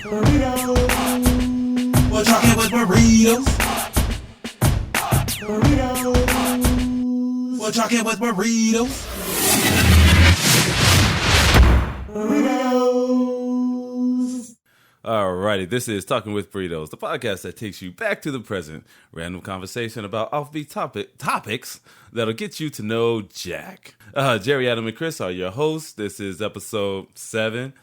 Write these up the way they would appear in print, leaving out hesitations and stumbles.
Burritos. We're talking with burritos. Burritos. We're talking with burritos. Burritos. Alrighty, this is Talking with Burritos, the podcast that takes you back to the present. Random conversation about offbeat topics that'll get you to know Jack. Jerry, Adam, and Chris are your hosts. This is episode 7,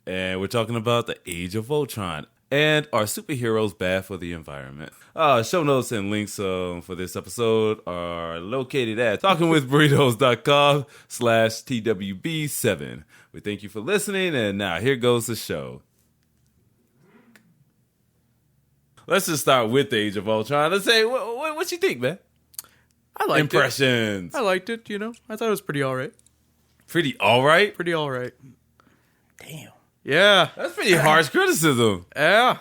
and we're talking about the Age of Ultron. And are superheroes bad for the environment? Show notes and links for this episode are located at talkingwithburritos.com/TWB7. We thank you for listening, and now here goes the show. Let's just start with the Age of Ultron. Let's say, what you think, man? I liked Impressions. I liked it, you know. I thought it was pretty all right. Pretty all right? Pretty all right. Damn. Yeah. That's pretty harsh criticism. Yeah.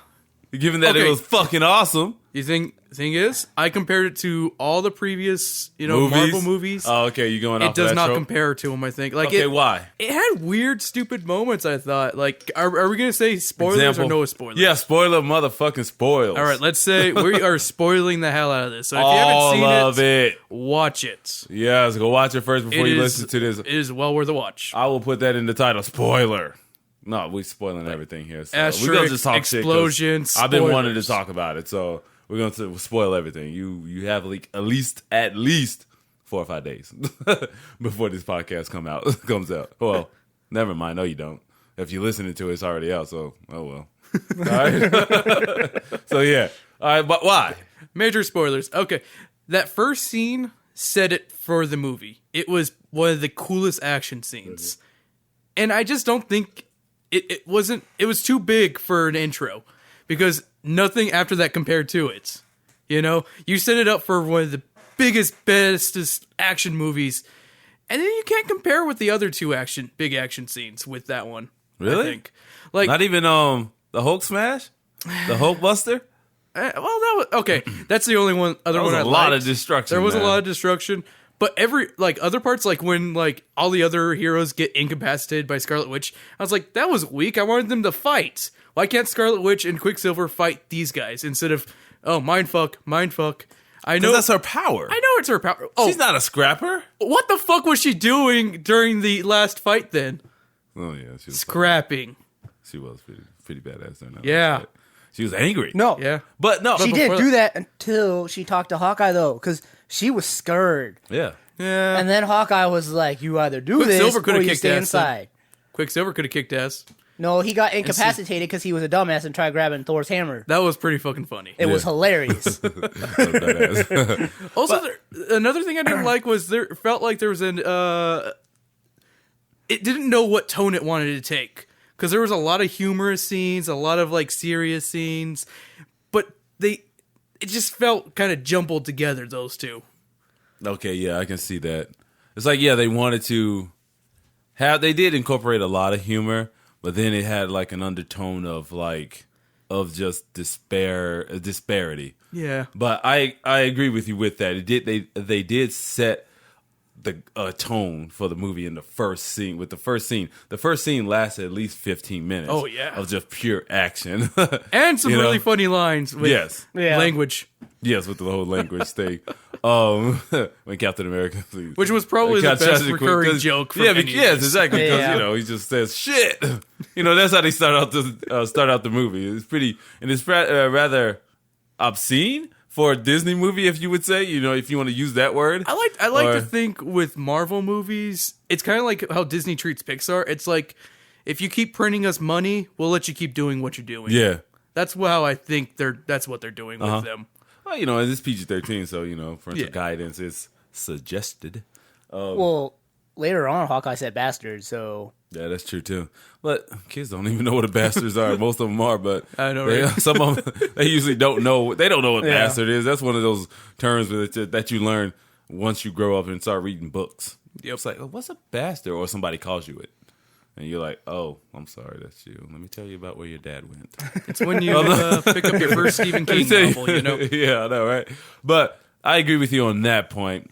Given that it was fucking awesome. You think, thing is, I compared it to all the previous, Movies? Marvel movies. Oh, okay, you going off It does that not trope? compare to them, I think. Like, Okay, why? It had weird, stupid moments, I thought. Like, are we going to say spoilers Example. or no spoilers? Yeah, spoiler motherfucking spoils. All right, let's say we are spoiling the hell out of this. So if you All haven't of seen it. watch it. Yes, go watch it first before you listen to this. It is well worth a watch. I will put that in the title. Spoiler. No, we're spoiling everything here. So Asterisk, we're gonna just talk explosion, shit. I've been wanting to spoilers. talk about it, so we're going to spoil everything. You have like at least 4 or 5 days before this podcast comes out. Well, never mind. No, you don't. If you're listening to it, it's already out. So oh well. All right. So yeah. All right, but why? Major spoilers. Okay. That first scene said it for the movie. It was one of the coolest action scenes. And I just don't think it wasn't, it was too big for an intro because nothing after that compared to it. You know, you set it up for one of the biggest, bestest action movies. And then you can't compare with the other two big action scenes with that one. Really? I think. Like, Not even the Hulk smash? The Hulk Buster? well, that was okay. That's the only one. Other That was one a I lot liked. of destruction. There was man. a lot of destruction, but other parts, like when all the other heroes get incapacitated by Scarlet Witch, I was like, that was weak. I wanted them to fight. Why can't Scarlet Witch and Quicksilver fight these guys instead of mindfuck? I know that's her power. I know it's her power. Oh, She's not a scrapper. what the fuck was she doing during the last fight then? Oh yeah, she was Scrapping. She was pretty badass there. Yeah. She was angry. No. Yeah. But no. She before didn't that- do that until she talked to Hawkeye, though, because she was scared. Yeah. Yeah. And then Hawkeye was like, you either do Quicksilver this coulda or you kicked stay ass, inside. Quicksilver could have kicked ass. No, he got incapacitated because he was a dumbass and tried grabbing Thor's hammer. That was pretty fucking funny. It was Yeah. hilarious. Badass. Also, another thing I didn't like was there felt like there was it didn't know what tone it wanted to take because there was a lot of humorous scenes, a lot of like serious scenes, but it just felt kind of jumbled together, those two. Okay, yeah, I can see that. It's like, yeah, they wanted to they did incorporate a lot of humor, but then it had like an undertone of just disparity. Yeah. But I agree with you with that. They did set the tone for the movie in the first scene. With the first scene lasted at least 15 minutes. Oh, yeah. Of just pure action And some You know? really funny lines with Yes. Yeah. language, Yes, with the whole language thing. When Captain America, which was probably the best recurring joke. From Yeah, any of yes, this. exactly. Because Yeah. he just says shit. That's how they start out the movie. It's pretty, and it's rather obscene for a Disney movie, if you would say. If you want to use that word. I like Or- to think with Marvel movies, it's kind of like how Disney treats Pixar. It's like, if you keep printing us money, we'll let you keep doing what you're doing. Yeah. That's how I think that's what they're doing with them. Well, and it's PG-13, so parental Yeah. guidance is suggested. Well, later on, Hawkeye said bastard, so... Yeah, that's true too. But kids don't even know what a bastards are. Most of them are, but I know, right? some of them they usually don't know. They don't know what Yeah. bastard is. That's one of those terms that you learn once you grow up and start reading books. Yep. It's like, what's a bastard? Or somebody calls you it, and you're like, oh, I'm sorry, that's you. Let me tell you about where your dad went. It's when you pick up your first Stephen King novel, Yeah, I know, right? But I agree with you on that point.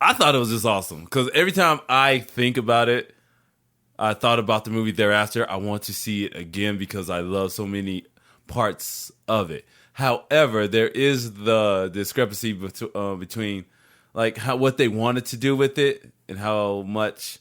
I thought it was just awesome because every time I think about it, I thought about the movie thereafter. I want to see it again because I love so many parts of it. However, there is the discrepancy between like what they wanted to do with it and how much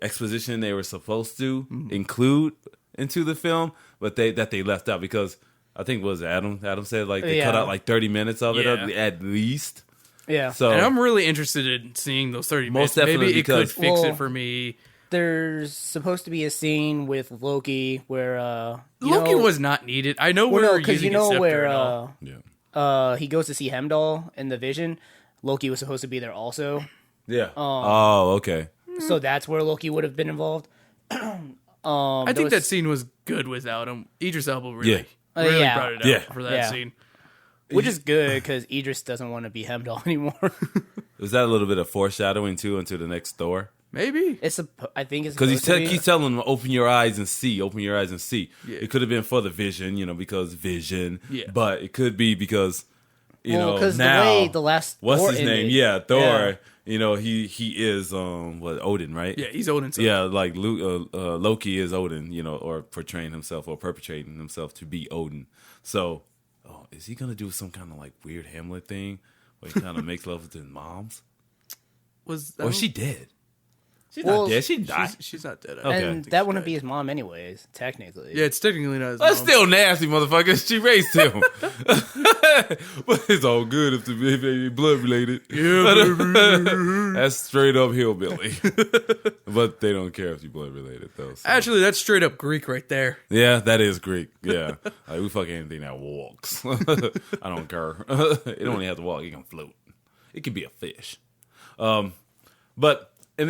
exposition they were supposed to include into the film, but that they left out because I think Adam said like they cut out like 30 minutes of it at least. Yeah. So And I'm really interested in seeing those 30 minutes. Most definitely Maybe it could because- fix it for me. There's supposed to be a scene with Loki where Loki was not needed. I know we're because using a scepter where and all. yeah. he goes to see Hemdall in the Vision. Loki was supposed to be there also, Yeah. Oh, okay. so that's where Loki would have been involved. I think that scene was good without him. Idris Elba really Yeah. brought it out Yeah. for that Yeah. scene. which is good because Idris doesn't want to be Hemdall anymore. Is that a little bit of foreshadowing too into the next Thor? Maybe. I think it's Because he supposed to be. keeps telling him, "Open your eyes and see. Open your eyes and see." Yeah. It could have been for the Vision, because Vision. Yeah. But it could be because because now the way the last what's Thor his name? ended- Yeah, Thor. He is Odin, right? Yeah, he's Odin's son. Yeah, like Loki is Odin, or portraying himself or perpetrating himself to be Odin. So, is he gonna do some kind of like weird Hamlet thing where he kind of makes love with his moms? Or is she dead? She's Well, not dead. She died. She's not dead. Okay. and that wouldn't be his mom anyways, technically. Yeah, it's technically not his That's mom. still nasty, motherfucker. She raised him. But it's all good if the blood related. Yeah, That's straight up hillbilly. But they don't care if you blood related, though. So. Actually, that's straight up Greek right there. Yeah, that is Greek. Yeah. Like, we fuck anything that walks. I don't care. It don't even have to walk. It can float. It could be a fish. And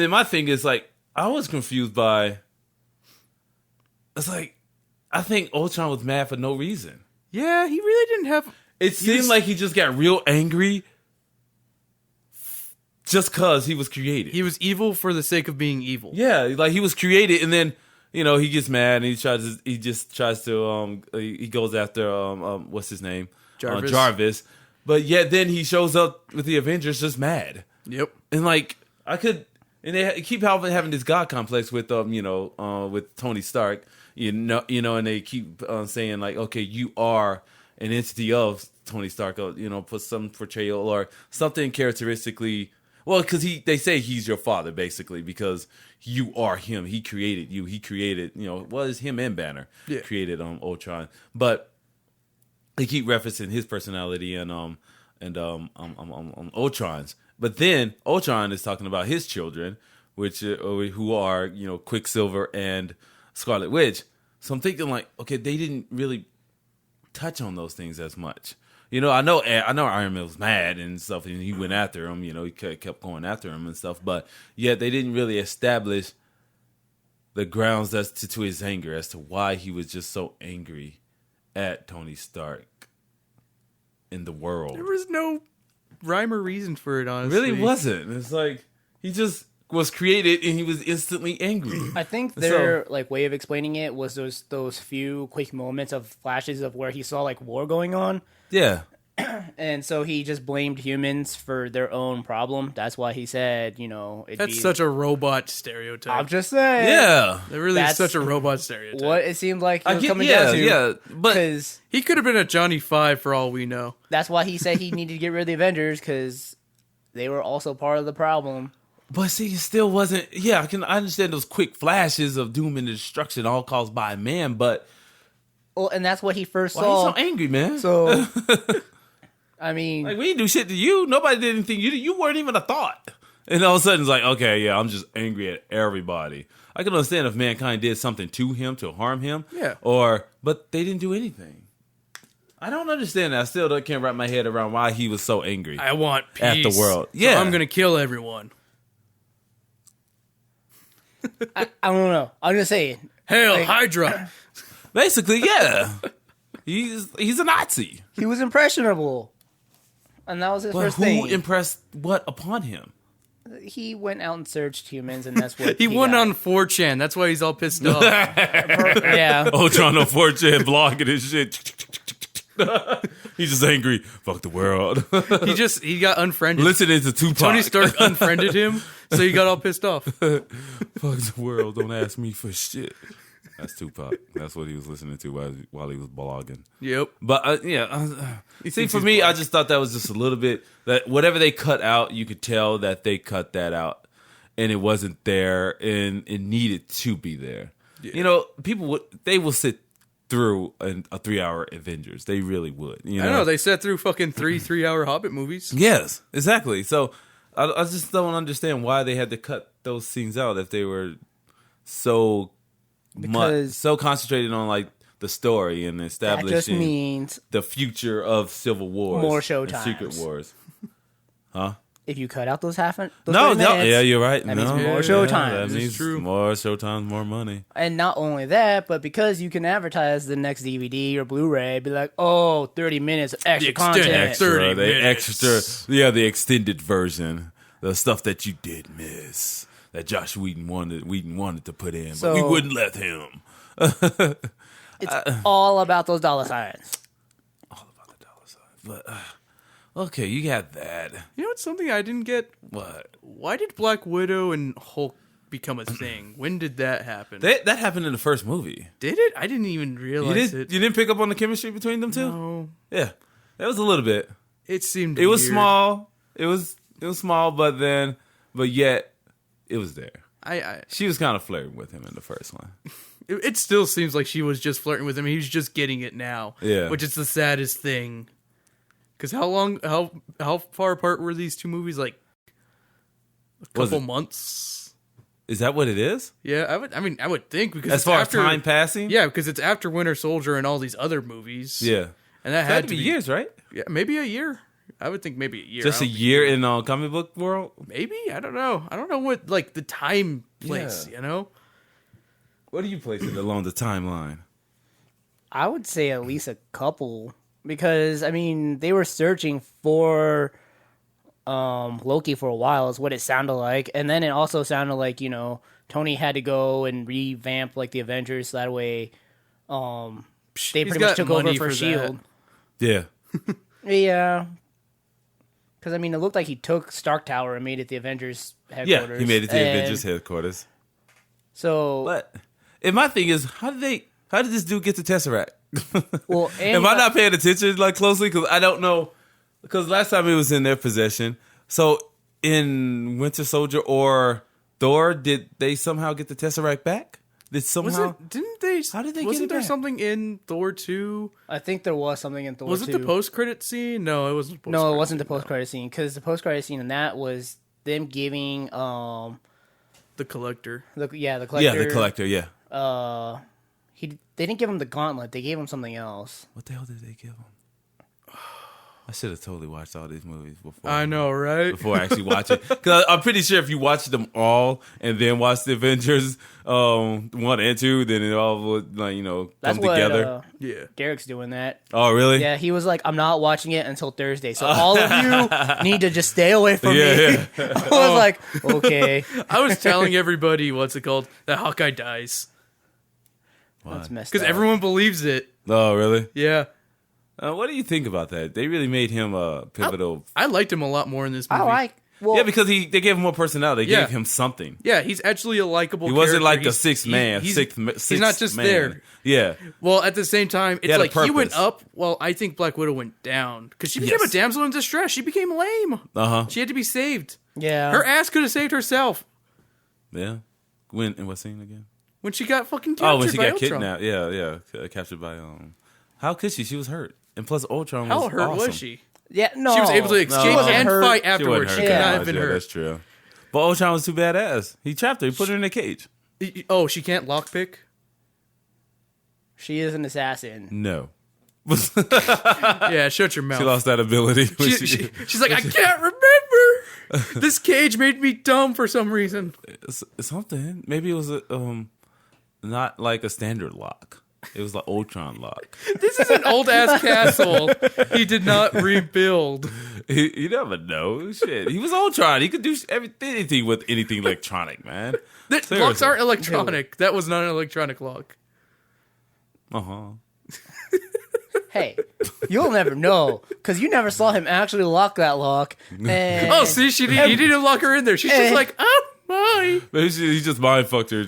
then my thing is, like, I was confused by, it's like, I think Ultron was mad for no reason. Yeah, he really didn't have. It seemed like he just got real angry just because he was created. He was evil for the sake of being evil. Yeah, like he was created, and then he gets mad and he goes after what's his name, Jarvis. But yet then he shows up with the Avengers just mad, Yep. and like and they keep having this God complex with with Tony Stark, and they keep saying like, okay, you are an entity of Tony Stark, put some portrayal or something characteristically. Well, because they say he's your father, basically, because you are him. He created you. He created, it's him and Banner created Ultron. But they keep referencing his personality and Ultron's. But then Ultron is talking about his children, who are Quicksilver and Scarlet Witch. So I'm thinking like, okay, they didn't really touch on those things as much. I know Iron Man was mad and stuff, and he went after him. He kept going after him and stuff, but yet they didn't really establish the grounds as to his anger, as to why he was just so angry at Tony Stark in the world. There was no rhyme or reason for it, honestly. Really wasn't. It's like he just was created and he was instantly angry. I think their way of explaining it was those few quick moments of flashes of where he saw like war going on. Yeah. And so he just blamed humans for their own problem. That's why he said, That's such a robot stereotype. I'm just saying. Yeah. That really is That's such a robot stereotype. What it seemed like he was coming yeah, down to. yeah. But Because He could have been a Johnny Five for all we know. that's why he said he needed to get rid of the Avengers, because they were also part of the problem. see, it still wasn't. Yeah, I understand those quick flashes of doom and destruction, all caused by man. But Well, and that's what he first why saw. are you so angry, man? So, I mean, Like, we didn't do shit to you. Nobody did anything. You weren't even a thought. And all of a sudden, it's like, okay, yeah, I'm just angry at everybody. I can understand if mankind did something to him to harm him. Yeah. But they didn't do anything. I don't understand that. I still can't wrap my head around why he was so angry. I want peace. At the world. So Yeah. I'm going to kill everyone. I don't know. I'm gonna say it. Hail Hydra. Basically, yeah. He's a Nazi. He was impressionable, and that was his But first who thing. impressed what upon him? He went out and searched humans, and that's what He won got. on 4chan. That's why he's all pissed off. Yeah, Ultron on 4chan blogging and shit. He's just angry. Fuck the world. He got unfriended. Listening to Tupac. Tony Stark unfriended him, so he got all pissed off. Fuck the world. Don't ask me for shit. That's Tupac. That's what he was listening to while he was blogging. Yep. But see, for me, I just thought that was just a little bit that whatever they cut out, you could tell that they cut that out, and it wasn't there, and it needed to be there. Yeah. You know, people will sit through a 3-hour Avengers. They really would. You know? I know they sat through fucking 3-hour Hobbit movies. Yes, exactly. So I just don't understand why they had to cut those scenes out if they were so concentrated on like the story and establishing that just means the future of Civil Wars, more show times. Secret Wars. Huh? If you cut out those 30 no, minutes, yeah, you're right. That means more show times. That means more show times, more money. And not only that, but because you can advertise the next DVD or Blu-ray, be like, 30 minutes of extra content. 30 minutes. The extended version, the stuff that you did miss. That Josh Whedon wanted to put in, but we wouldn't let him. It's all about those dollar signs. All about the dollar signs. But, okay, you got that. You know what's something I didn't get? What? Why did Black Widow and Hulk become a thing? When did that happen? That happened in the first movie. Did it? I didn't even realize You didn't pick up on the chemistry between them two? No. Yeah. That was a little bit. It seemed It was weird. small. It was small, but yet it was there. She was kind of flirting with him in the first one. It still seems like she was just flirting with him. He was just getting it now. Yeah. Which is the saddest thing. Because how far apart were these two movies? Like a couple months? Is that what it is? Yeah, I would think because as far as time passing? Yeah, because it's after Winter Soldier and all these other movies. Yeah. And that had to be years, right? Yeah, maybe a year. I would think maybe a year. Just a year in comic book world? Maybe? I don't know. I don't know what like the time place, you know? What do you place it along the timeline? I would say at least a couple. Because, I mean, they were searching for Loki for a while is what it sounded like. And then it also sounded like, you know, Tony had to go and revamp like the Avengers so that way they pretty much took over for S.H.I.E.L.D. Yeah. Yeah. Because, I mean, it looked like he took Stark Tower and made it the Avengers headquarters. Yeah, he made it the Avengers headquarters. So... But, and my thing is, how did this dude get the Tesseract? Well, am I not paying attention like closely? Because I don't know. Because last time it was in their possession. So in Winter Soldier or Thor, did they somehow get the Tesseract back? Didn't they? How did they get it Wasn't there back? something in Thor 2? I think there was something in Thor 2. Was it the post-credit scene? No, it wasn't. No, it wasn't the post-credit scene. Because the post-credit scene in that was them giving the Collector. the Collector. Yeah, the Collector. Yeah. They didn't give him the gauntlet. They gave him something else. What the hell did they give him? I should have totally watched all these movies before. I know, right? Before I actually watch it, because I'm pretty sure if you watch them all and then watch the Avengers 1 and 2, then it all would That's come what, together. Yeah, Derek's doing that. Oh, really? Yeah, he was like, "I'm not watching it until Thursday, so all of you need to just stay away from me." Yeah. I was like, "Okay." I was telling everybody what's it called that Hawkeye dies That's messed up. because everyone believes it. Oh, really? Yeah, What do you think about that? They really made him a pivotal. I liked him a lot more in this movie. Yeah, because they gave him more personality. They gave him something. Yeah, he's actually a likable. He wasn't character. like a sixth man. He's Sixth not just man. there. Yeah. Well, at the same time, it's had a like he went purpose. up. Well, I think Black Widow went down because she became Yes. a damsel in distress. She became lame. She had to be saved. Yeah, Her ass could have saved herself Yeah. When in what scene again? when she got fucking captured. Oh, when she by got Ultron. kidnapped. Yeah. Captured by How could she? She was hurt, and plus Ultron was How hurt awesome. was she? yeah, no, She was able to exchange wasn't and hurt. fight She wasn't afterwards. hurt She could that not much. have been Yeah, hurt. that's true. But Ultron was too badass. He trapped her. He put her in a cage. Oh, she can't lockpick? She is an assassin. No. Yeah, shut your mouth. She lost that ability. when She's like, I can't remember. This cage made me dumb for some reason. something. Maybe it was not like a standard lock. It was like Ultron lock. This is an old ass castle. He did not rebuild. You never know. Shit, he was Ultron. He could do anything with anything electronic, man. Locks Seriously. aren't electronic. That was not an electronic lock. hey, you'll never know because you never saw him actually lock that lock. And, Oh, see, he didn't lock her in there. She's just like, oh, bye. Maybe he just mind fucked her.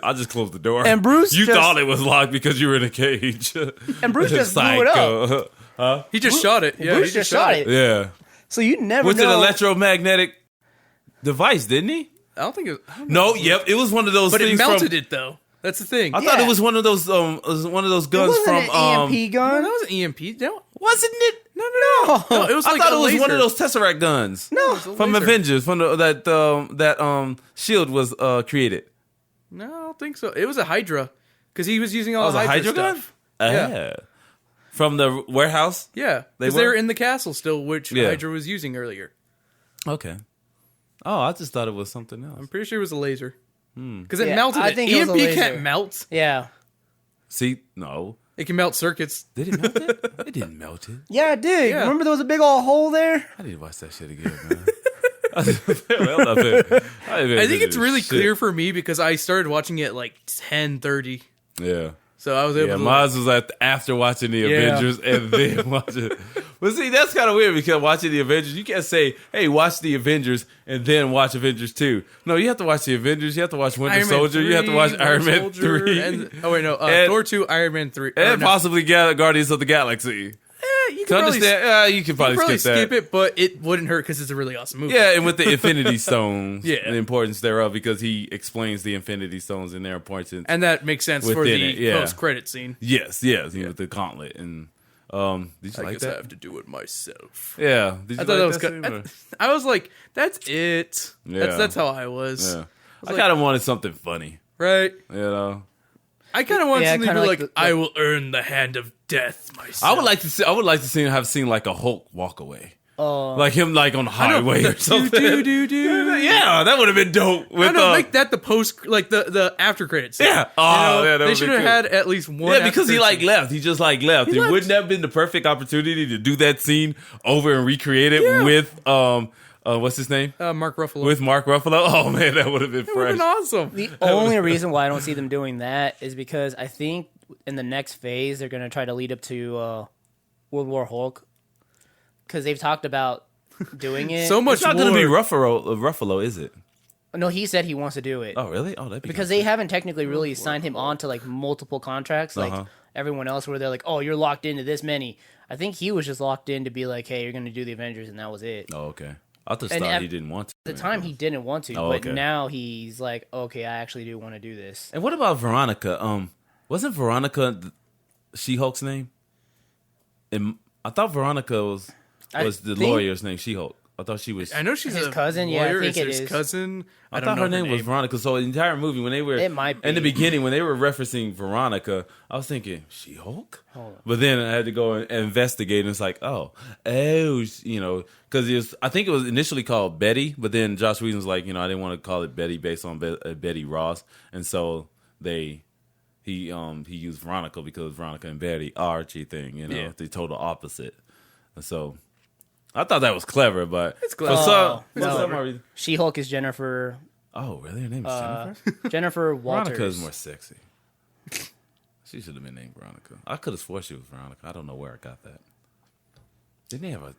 I just closed the door. And Bruce you just- thought it was locked because you were in a cage. And Bruce just blew it up. Huh? He just shot it. Yeah, Bruce he just shot it. Yeah. So you never With an know. electromagnetic device, didn't he? I don't think it was. I don't know. No. Yep. It was one of those But it things melted from. it, though. That's the thing. I thought Yeah. it was one of those. It was one of those it guns wasn't from. an EMP No, gun. that was an EMP. No, Wasn't it? no. It was I like thought a it was one laser. of those Tesseract guns. No. From laser. Avengers, from that shield was created. No, I don't think so. It was a Hydra because he was using Oh, all it was the a Hydra Hydra stuff. gun. Yeah. From the warehouse. Yeah, They because they were? were in the castle still, which Yeah. Hydra was using earlier. Okay. Oh, I just thought it was something else. I'm pretty sure it was a laser because it Yeah, melted. I it. think it was a EMP laser. can't melt. Yeah. See, no, It can melt circuits. did it melt it? It didn't melt it. Yeah, it did. Yeah. Remember there was a big old hole there? I need to watch that shit again, man. I I think it's really clear for me because I started watching it at like 10:30, Yeah. so I was able Yeah, to. mine was after watching the Yeah. Avengers and then watching. But see, that's kind of weird because watching the Avengers, you can't say, "Hey, watch the Avengers and then watch Avengers 2." No, you have to watch the Avengers. You have to watch Winter Iron Man Soldier. You have to watch 3, Iron Man Soldier, 3, and, oh wait, no, And- Thor 2, Iron Man 3, and no. possibly Guardians of the Galaxy. You To can probably, understand, you can probably, probably skip that. skip it, but it wouldn't hurt because it's a really awesome movie. Yeah, and with the Infinity Stones, Yeah. and the importance thereof, because he explains the Infinity Stones and their importance. And that makes sense for Within the it, yeah. post-credit scene. Yes, with the gauntlet and did you I like guess that? I have to do it myself. Yeah, did you I thought that was like good. scene, or- I was like, that's it. Yeah. That's how I was. Yeah, I kind of wanted something funny, Right? you know. I kind of want Yeah, something to kinda be like like, the- I will earn the hand of death myself. I would like to see. I would like to see have seen like a Hulk walk away, Oh. like him like on the highway or something. Do. Yeah, that would have been dope. I With know, make that the post, like the after credits. scene. Yeah. Oh, yeah, that they would should be have cool. had at least one. yeah, because he after-credit like scene. left. He just like left. It left. wouldn't that have been the perfect opportunity to do that scene over and recreate it with what's his name? Mark Ruffalo. With Mark Ruffalo. Oh man, that would have been it would have fresh. been awesome. The only reason why I don't see them doing that is because I think in the next phase they're going to try to lead up to World War Hulk because they've talked about doing it. So much It's not more. going to be Ruffalo, is it? No, he said he wants to do it Oh really? Oh, that'd be because they haven't technically really signed him on to like multiple contracts like everyone else where they're like, oh, you're locked into this many. I think he was just locked in to be like, hey, you're going to do the Avengers, and that was it. Oh okay. I just And thought at he didn't want to. At the time, he didn't want to, Oh, but okay. now he's like, okay, I actually do want to do this. And what about Veronica? Wasn't Veronica She-Hulk's name? And I thought Veronica was the think- lawyer's name. She-Hulk. I thought she was. I know she's His a cousin? Yeah, I lawyer. think It's it his is. cousin. I don't thought know her name was Veronica. So the entire movie, when they were It might in the be. beginning, when they were referencing Veronica, I was thinking She-Hulk. Hold on. But then I had to go and investigate, and it's like, because I think it was initially called Betty, but then Josh Whedon was like, I didn't want to call it Betty based on Betty Ross, and so he used Veronica because Veronica and Betty are Archie thing, Yeah. the total opposite, and so. I thought that was clever, but It's clever. for some no. reason. She-Hulk is Jennifer Oh, really? Her name is Jennifer? Jennifer Walters. Veronica is more sexy. She should have been named Veronica. I could have swore she was Veronica. I don't know where I got that. Didn't they have a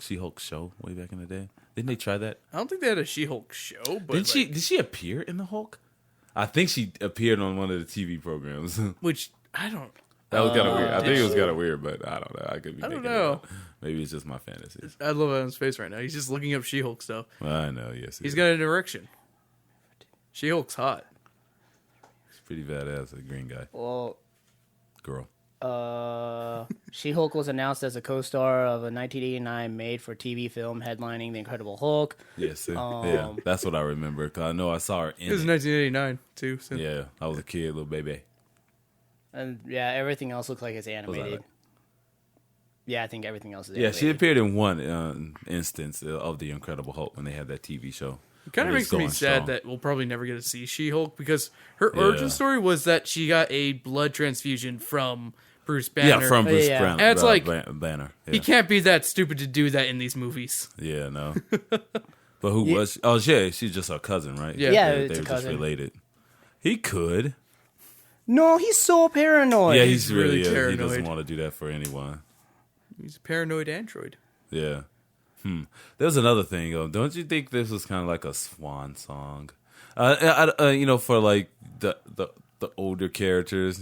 She-Hulk show way back in the day? Didn't they try that? I don't think they had a She-Hulk show, but Did she appear in the Hulk? I think she appeared on one of the TV programs. which I don't. That was kind of weird. I did think it was she? kind of weird, but I don't know. I could be I don't making it know. up. Maybe it's just my fantasies. I love Adam's face right now. He's just looking up She-Hulk stuff. I know, yes. He's got an erection. She-Hulk's hot. He's pretty badass, a green guy. Well, Girl. She-Hulk was announced as a co-star of a 1989 made-for-TV film headlining The Incredible Hulk. Yes, yeah. That's what I remember, because I know I saw her in It was it. 1989 too. So. Yeah, I was a kid, little baby. And yeah, everything else looks like it's animated. like? Yeah, I think everything else is Yeah, animated. she appeared in one instance of The Incredible Hulk when they had that TV show. It kind of It was makes me going sad strong. that we'll probably never get to see She-Hulk because her origin story was that she got a blood transfusion from Bruce Banner. Yeah, from Bruce Yeah. Brown. And it's like- Banner. Yeah. He can't be that stupid to do that in these movies. Yeah, no. But who was she? Oh, yeah, she's just her cousin, right? Yeah. Yeah, they it's a were just cousin. related. He could. No, he's so paranoid. Yeah, He's he's really really is. He paranoid. doesn't want to do that for anyone. He's a paranoid android. Yeah. There's another thing, though. Don't you think this was kind of like a swan song? For like the older characters,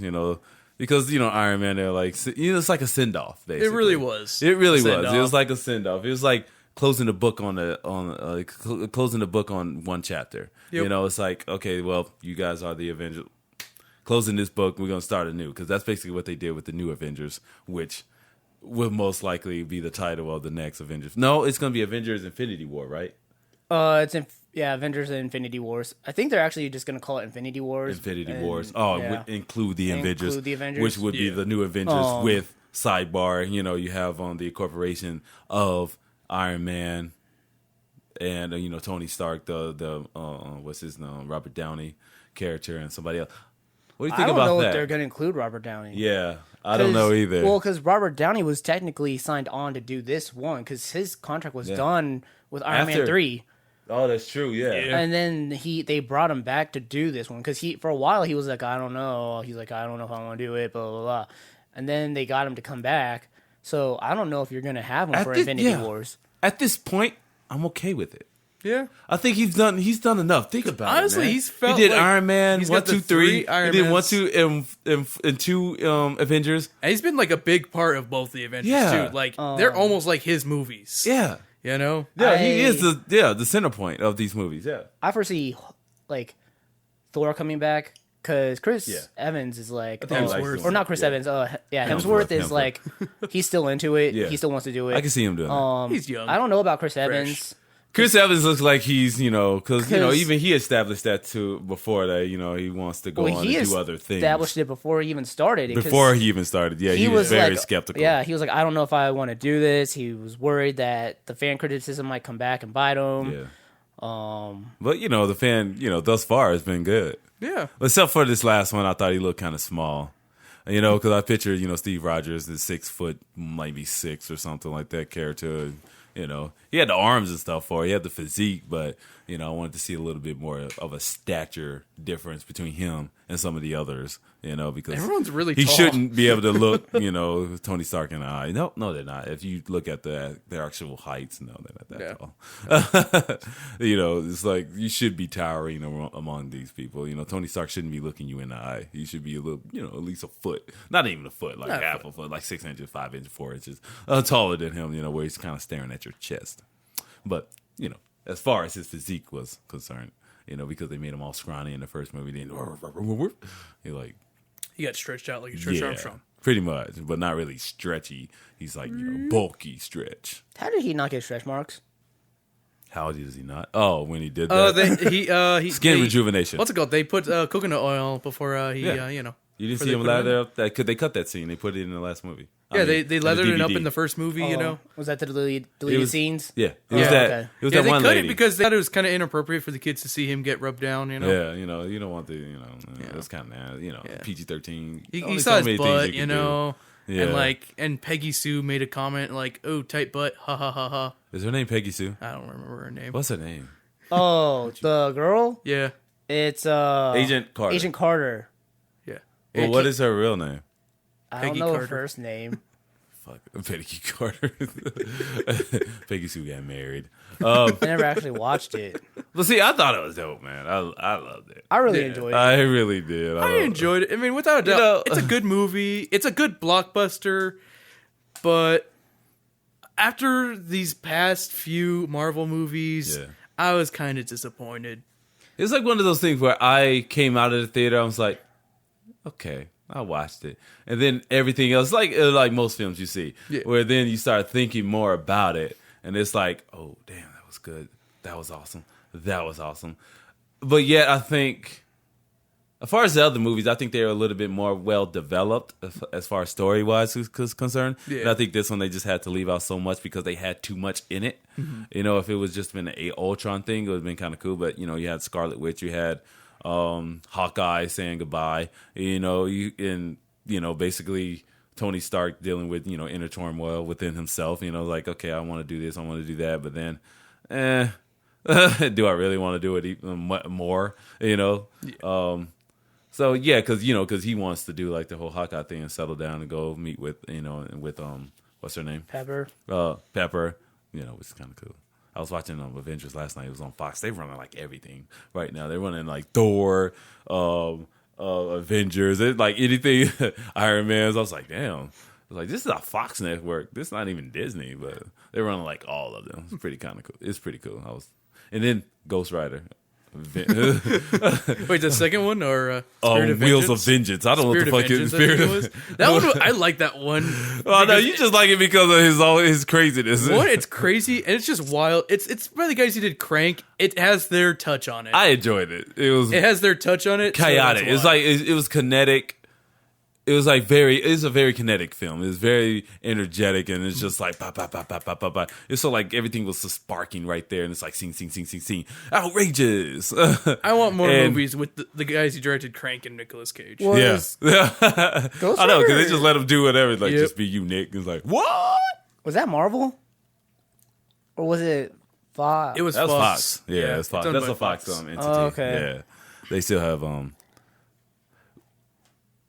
because Iron Man, they're like, it's like a send off. Basically, It really was. It really was. Send-off. It was like a send off. It was like closing the book closing the book on one chapter. Yep. It's like, okay, well, you guys are the Avengers. Closing this book, we're gonna start anew, because that's basically what they did with the new Avengers, which will most likely be the title of the next Avengers. No, it's gonna be Avengers Infinity War, right? Avengers and Infinity Wars. I think they're actually just gonna call it Infinity Wars. Infinity and- Wars. Oh, yeah. would include the Avengers, Include the Avengers. which would be Yeah. the new Avengers with sidebar. You have on the incorporation of Iron Man and Tony Stark, the what's his name, Robert Downey character, and somebody else. What do you I think don't about know that? if they're gonna include Robert Downey. Yeah, I don't know either. Well, because Robert Downey was technically signed on to do this one because his contract was done with Iron Man After- 3. Oh, that's true. Yeah. And then they brought him back to do this one because for a while he was like, I don't know. He's like, I don't know if I want to do it, blah blah blah. And then they got him to come back. So I don't know if you're gonna have him for Infinity Wars. At this point, I'm okay with it. Yeah. I think he's done enough. Think about Honestly, it. Man. he's felt he did like Iron Man he's 1, got the 2, 3. three Iron He did 1, Mans. 2, and 2 Avengers. And he's been like a big part of both the Avengers Yeah. too. Like they're almost like his movies. Yeah. You know? Yeah, he I- is the center point of these movies. Yeah. I foresee like Thor coming back because Chris Yeah. Evans is like, think he likes Hemsworth. Thor. or not Chris Yeah. Evans. Hemsworth is Hemsworth. like he's still into it. Yeah. He still wants to do it. I can see him doing that. He's young. I don't know about Chris Evans. Chris Evans looks like he's, because 'Cause- even he established that too before that, he wants to go on He and do other things. established it before he even started. 'cause Before he even started. Yeah, he was very skeptical. Yeah, he was like, I don't know if I want to do this. He was worried that the fan criticism might come back and bite him. Yeah. But, the fan, thus far has been good. yeah. Except for this last one, I thought he looked kind of small. Because I pictured, Steve Rogers, the 6 foot, maybe 6 or something like that character. He had the arms and stuff for it. He had the physique, but, I wanted to see a little bit more of a stature difference between him and some of the others, because Everyone's really he tall. shouldn't be able to look, Tony Stark in the eye. No, they're not. If you look at their actual heights, no, they're not that tall. It's like you should be towering among these people. Tony Stark shouldn't be looking you in the eye. He should be a little, at least a foot, not even a foot, like Not a half a foot, like 6 inches, 5 inches, 4 inches taller than him. Where he's kind of staring at your chest. But as far as his physique was concerned, because they made him all scrawny in the first movie, then he like. He got stretched out like a Stretch Yeah, Armstrong. pretty much, but not really stretchy. He's like, bulky stretch. How did he not get stretch marks? How does he not? Oh, when he did Oh, that. he Skin they- rejuvenation. What's it called? They put coconut oil before he, Yeah. You didn't for see the him equipment? lather up? They cut that scene. They put it in the last movie. Yeah, they in the leathered it up DVD. in the first movie, you know? Was that the deleted It was- scenes? Yeah, it Yeah, was that. okay. It was Yeah, that they one cut lady. it because they thought it was kind of inappropriate for the kids to see him get rubbed down, you know? Yeah, you don't want the, that's kind of, PG-13. He Only saw so his many things butt, can you do. know? Yeah. And Peggy Sue made a comment like, oh, tight butt, ha ha ha ha. Is her name Peggy Sue? I don't remember her name. What's her name? Oh, the girl? Yeah, It's Agent Carter. Agent Carter. yeah. Well, what is her real name? I Peggy don't know her Carter. first name. Fuck, Peggy Carter. Peggy Sue got married. I never actually watched it. But see, I thought it was dope, man. I loved it. I really Yeah. enjoyed it. I really did. I enjoyed it. I mean, without a doubt, know- it's a good movie. It's a good blockbuster, but after these past few Marvel movies, Yeah. I was kind of disappointed. It's like one of those things where I came out of the theater, I was like, okay, I watched it. And then everything else, like most films you see, Yeah. where then you start thinking more about it. And it's like, oh, damn, that was good. That was awesome. That was awesome. But yet, I think, as far as the other movies, I think they're a little bit more well developed as far as story wise is concerned. Yeah. And I think this one they just had to leave out so much because they had too much in it. If it was just been a Ultron thing, it would have been kind of cool. But you had Scarlet Witch, you had Hawkeye saying goodbye. Basically Tony Stark dealing with inner turmoil within himself. Like, okay, I want to do this, I want to do that, but then, do I really want to do it even more? So yeah, because he wants to do like the whole Hawkeye thing and settle down and go meet with what's her name? Pepper. Pepper. Which is kind of cool. I was watching Avengers last night. It was on Fox. They're running like everything right now. They're running like Thor, Avengers, like anything, Iron Man. So I was like, damn. I was like, this is a Fox network. This is not even Disney, but they're running like all of them. It's pretty kind of cool. It's pretty cool. And then Ghost Rider. Wait, the second one or Spirit of Wheels Vengeance? of Vengeance. I don't know what the fuck Vengeance, is Spirit I of think it was. That one, I like that one. Oh no, you just like it because of his craziness. One, it's crazy and it's just wild. It's by the guys who did Crank. It has their touch on it. I enjoyed it. It has their touch on it. Chaotic. So It's like it was kinetic. It was like it's a very kinetic film. It's very energetic, and it's just like bah, bah, bah, bah, bah, bah, bah. It's so like everything was just sparking right there, and it's like scene, outrageous. I want more movies with the guys who directed Crank and Nicolas Cage. Yeah, Ghost I know because Rider- they just let him do whatever. Like Yep. just be you, Nick. It's like what? Was that Marvel? Or was it Fox? It was That's Fox. Fox. Yeah, it's Fox. done That's by a Fox entity. Oh, okay. Yeah, they still have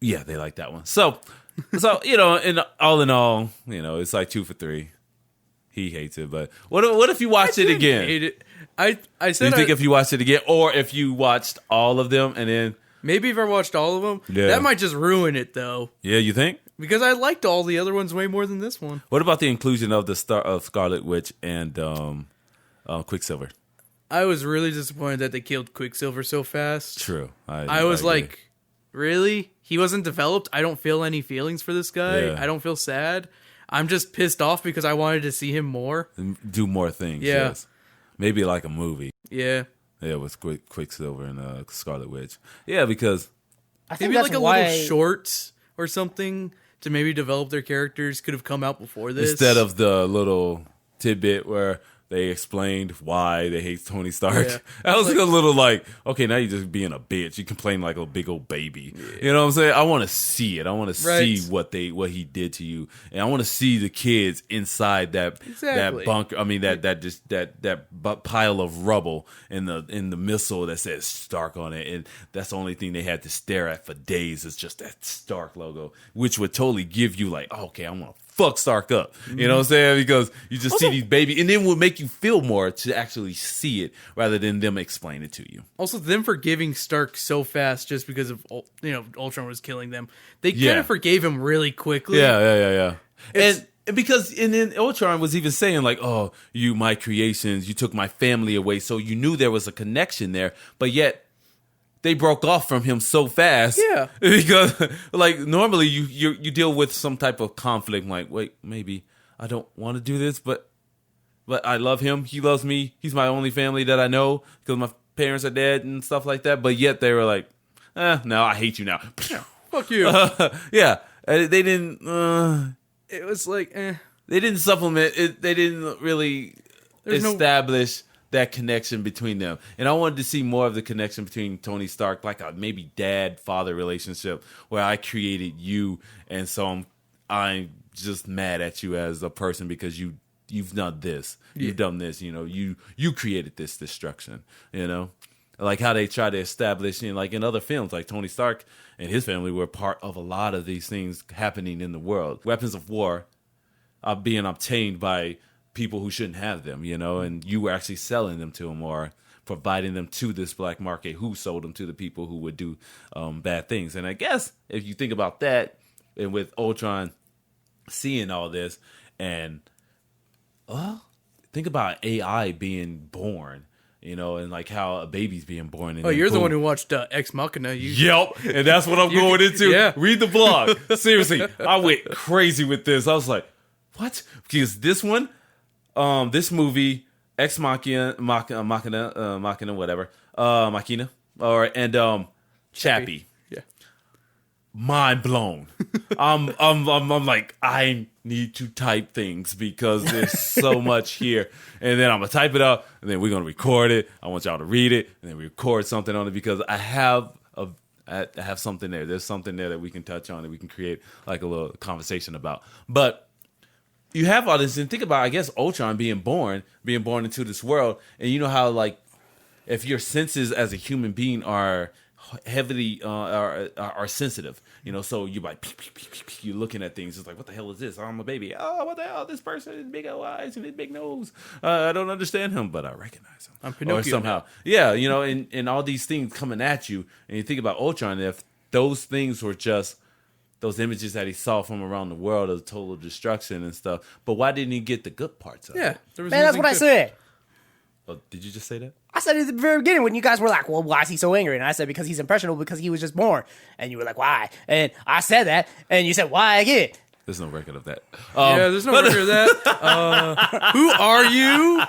Yeah, they like that one. So in all, it's like 2 for 3. He hates it, but what if you watched it again? Hate it. I Do said you think if you watched it again, or if you watched all of them and then maybe if I watched all of them, Yeah. that might just ruin it though. yeah, you think? Because I liked all the other ones way more than this one. What about the inclusion of Scarlet Witch and Quicksilver? I was really disappointed that they killed Quicksilver so fast. True. I was agree. like, really? He wasn't developed? I don't feel any feelings for this guy. Yeah. I don't feel sad. I'm just pissed off because I wanted to see him more. do more things. Yeah. Yes. Maybe like a movie. Yeah. Yeah, with Quicksilver and Scarlet Witch. Yeah, because I think Maybe that's like a why little short or something to maybe develop their characters could have come out before this. instead of the little tidbit where they explained why they hate Tony Stark, Yeah. that was a little like, okay, now you're just being a bitch. You complain like a big old baby. You know what I'm saying? I want to see it. I want to Right. see what he did to you, and I want to see the kids inside that Exactly. bunker. I mean that pile of rubble in the missile that says Stark on it, and that's the only thing they had to stare at for days is just that Stark logo, which would totally give you like, oh, okay, I'm gonna fuck Stark up. You know what I'm saying? Because you just see these babies, and then will make you feel more to actually see it rather than them explain it to you. Also, them forgiving Stark so fast just because of Ultron was killing them. They kind Yeah. of forgave him really quickly. Yeah. And because and then Ultron was even saying like, "Oh, you my creations, you took my family away," so you knew there was a connection there, but yet they broke off from him so fast. Yeah. Because like normally you deal with some type of conflict, like, wait, maybe I don't want to do this, but I love him. He loves me. He's my only family that I know because my parents are dead and stuff like that. But yet they were like, no, I hate you now. Fuck you. Yeah. They didn't. It was like, They didn't supplement it. They didn't really There's no- establish that connection between them. And I wanted to see more of the connection between Tony Stark, like a maybe dad-father relationship where I created you, and so I'm just mad at you as a person because you've done this. You've done this. You created this destruction. Like how they try to establish like in other films, like Tony Stark and his family were part of a lot of these things happening in the world. Weapons of war are being obtained by people who shouldn't have them, and you were actually selling them to them or providing them to this black market who sold them to the people who would do bad things. And I guess if you think about that, and with Ultron seeing all this, and think about AI being born, and like how a baby's being born. And oh, then you're the boom. one who watched Ex Machina. Yep, and that's what I'm going into. Yeah. Read the blog. Seriously, I went crazy with this. I was like, what? Because this one, this movie, Ex Machina, whatever, Machina, and Chappie. Yeah. Mind blown. I'm like, I need to type things because there's so much here. And then I'm gonna type it up, and then we're gonna record it. I want y'all to read it, and then we record something on it because I have something there. There's something there that we can touch on, that we can create like a little conversation about. But you have all this, and think about, I guess, Ultron being born into this world, and you know how like if your senses as a human being are heavily are sensitive, so you're like you're looking at things, it's like, what the hell is this? I'm a baby. Oh, what the hell? This person is big eyes and his big nose. I don't understand him, but I recognize him. I'm Pinocchio or somehow. Yeah, and all these things coming at you, and you think about Ultron, if those things were just those images that he saw from around the world of total destruction and stuff, but why didn't he get the good parts of it? There was Man, that's what I said. Oh, did you just say that? I said it at the very beginning when you guys were like, well, why is he so angry? And I said, because he's impressionable, because he was just born. And you were like, why? And I said that, and you said, why again? There's no record of that. There's no record of that. Who are you?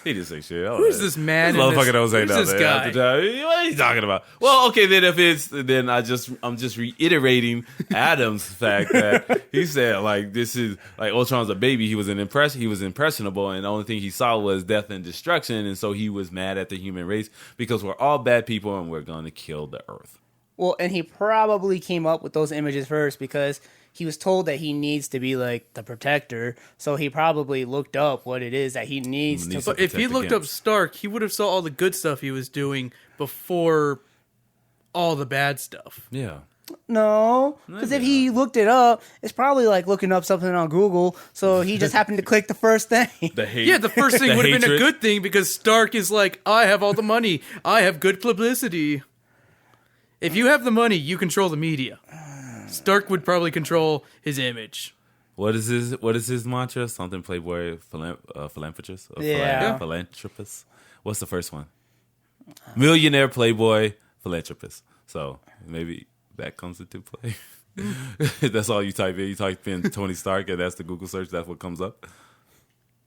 He didn't say shit. Who's this man? This motherfucker don't say Who's nothing. this guy? What are you talking about? Well, okay, then I'm just reiterating Adam's fact that he said, like, this is like Ultron's a baby. He was impressionable, and the only thing he saw was death and destruction, and so he was mad at the human race because we're all bad people and we're gonna kill the Earth. Well, and he probably came up with those images first because he was told that he needs to be like the protector. So he probably looked up what it is that he needs to. But if he looked up Stark, he would have saw all the good stuff he was doing before all the bad stuff. Yeah. No, because if he looked it up, it's probably like looking up something on Google. So he just happened to click the first thing. The hate. Yeah, the first thing The would have been a hatred. good thing because Stark is like, I have all the money. I have good publicity. If you have the money, you control the media. Stark would probably control his image. What is his mantra? Something Playboy philanthropist? Yeah. Philanthropist. What's the first one? Millionaire Playboy philanthropist. So maybe that comes into play. That's all you type in. You type in Tony Stark, and that's the Google search. That's what comes up.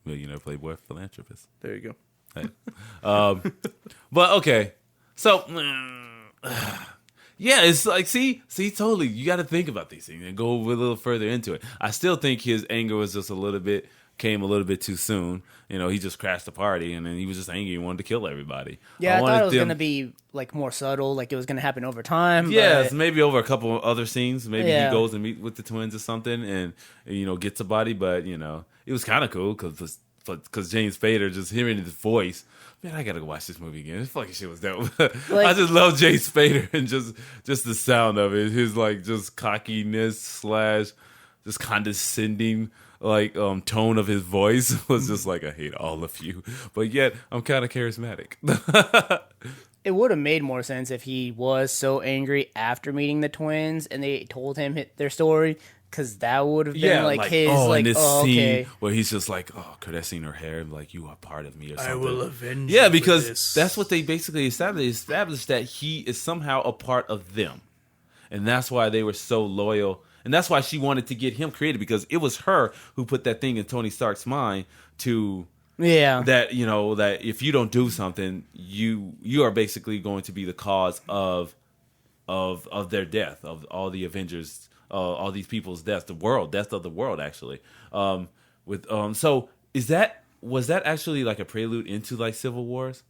Millionaire Playboy philanthropist. There you go. Hey. But okay, so yeah, it's like see, totally. You got to think about these things and go a little further into it. I still think his anger was just came a little bit too soon. He just crashed the party, and then he was just angry and wanted to kill everybody. Yeah, I thought it was going to be like more subtle, like it was going to happen over time. Yeah, but... maybe over a couple of other scenes. Maybe Yeah. he goes and meet with the twins or something, and gets a body. But it was kind of cool because James Spader, just hearing his voice. Man, I gotta go watch this movie again. This fucking shit was dope. I just love James Spader and just the sound of it. His like just cockiness / just condescending like tone of his voice was just like, I hate all of you, but yet I'm kind of charismatic. It would have made more sense if he was so angry after meeting the twins and they told him their story, because that would have been in this scene okay. where he's just like, oh, caressing her hair, like, you are part of me or something. I will avenge Yeah, you because for this. that's what they basically established. They established that he is somehow a part of them, and that's why they were so loyal, and that's why she wanted to get him created, because it was her who put that thing in Tony Stark's mind to. Yeah. That that if you don't do something, you are basically going to be the cause of their death, of all the Avengers, all these people's death, death of the world, actually. So was that actually like a prelude into like Civil Wars?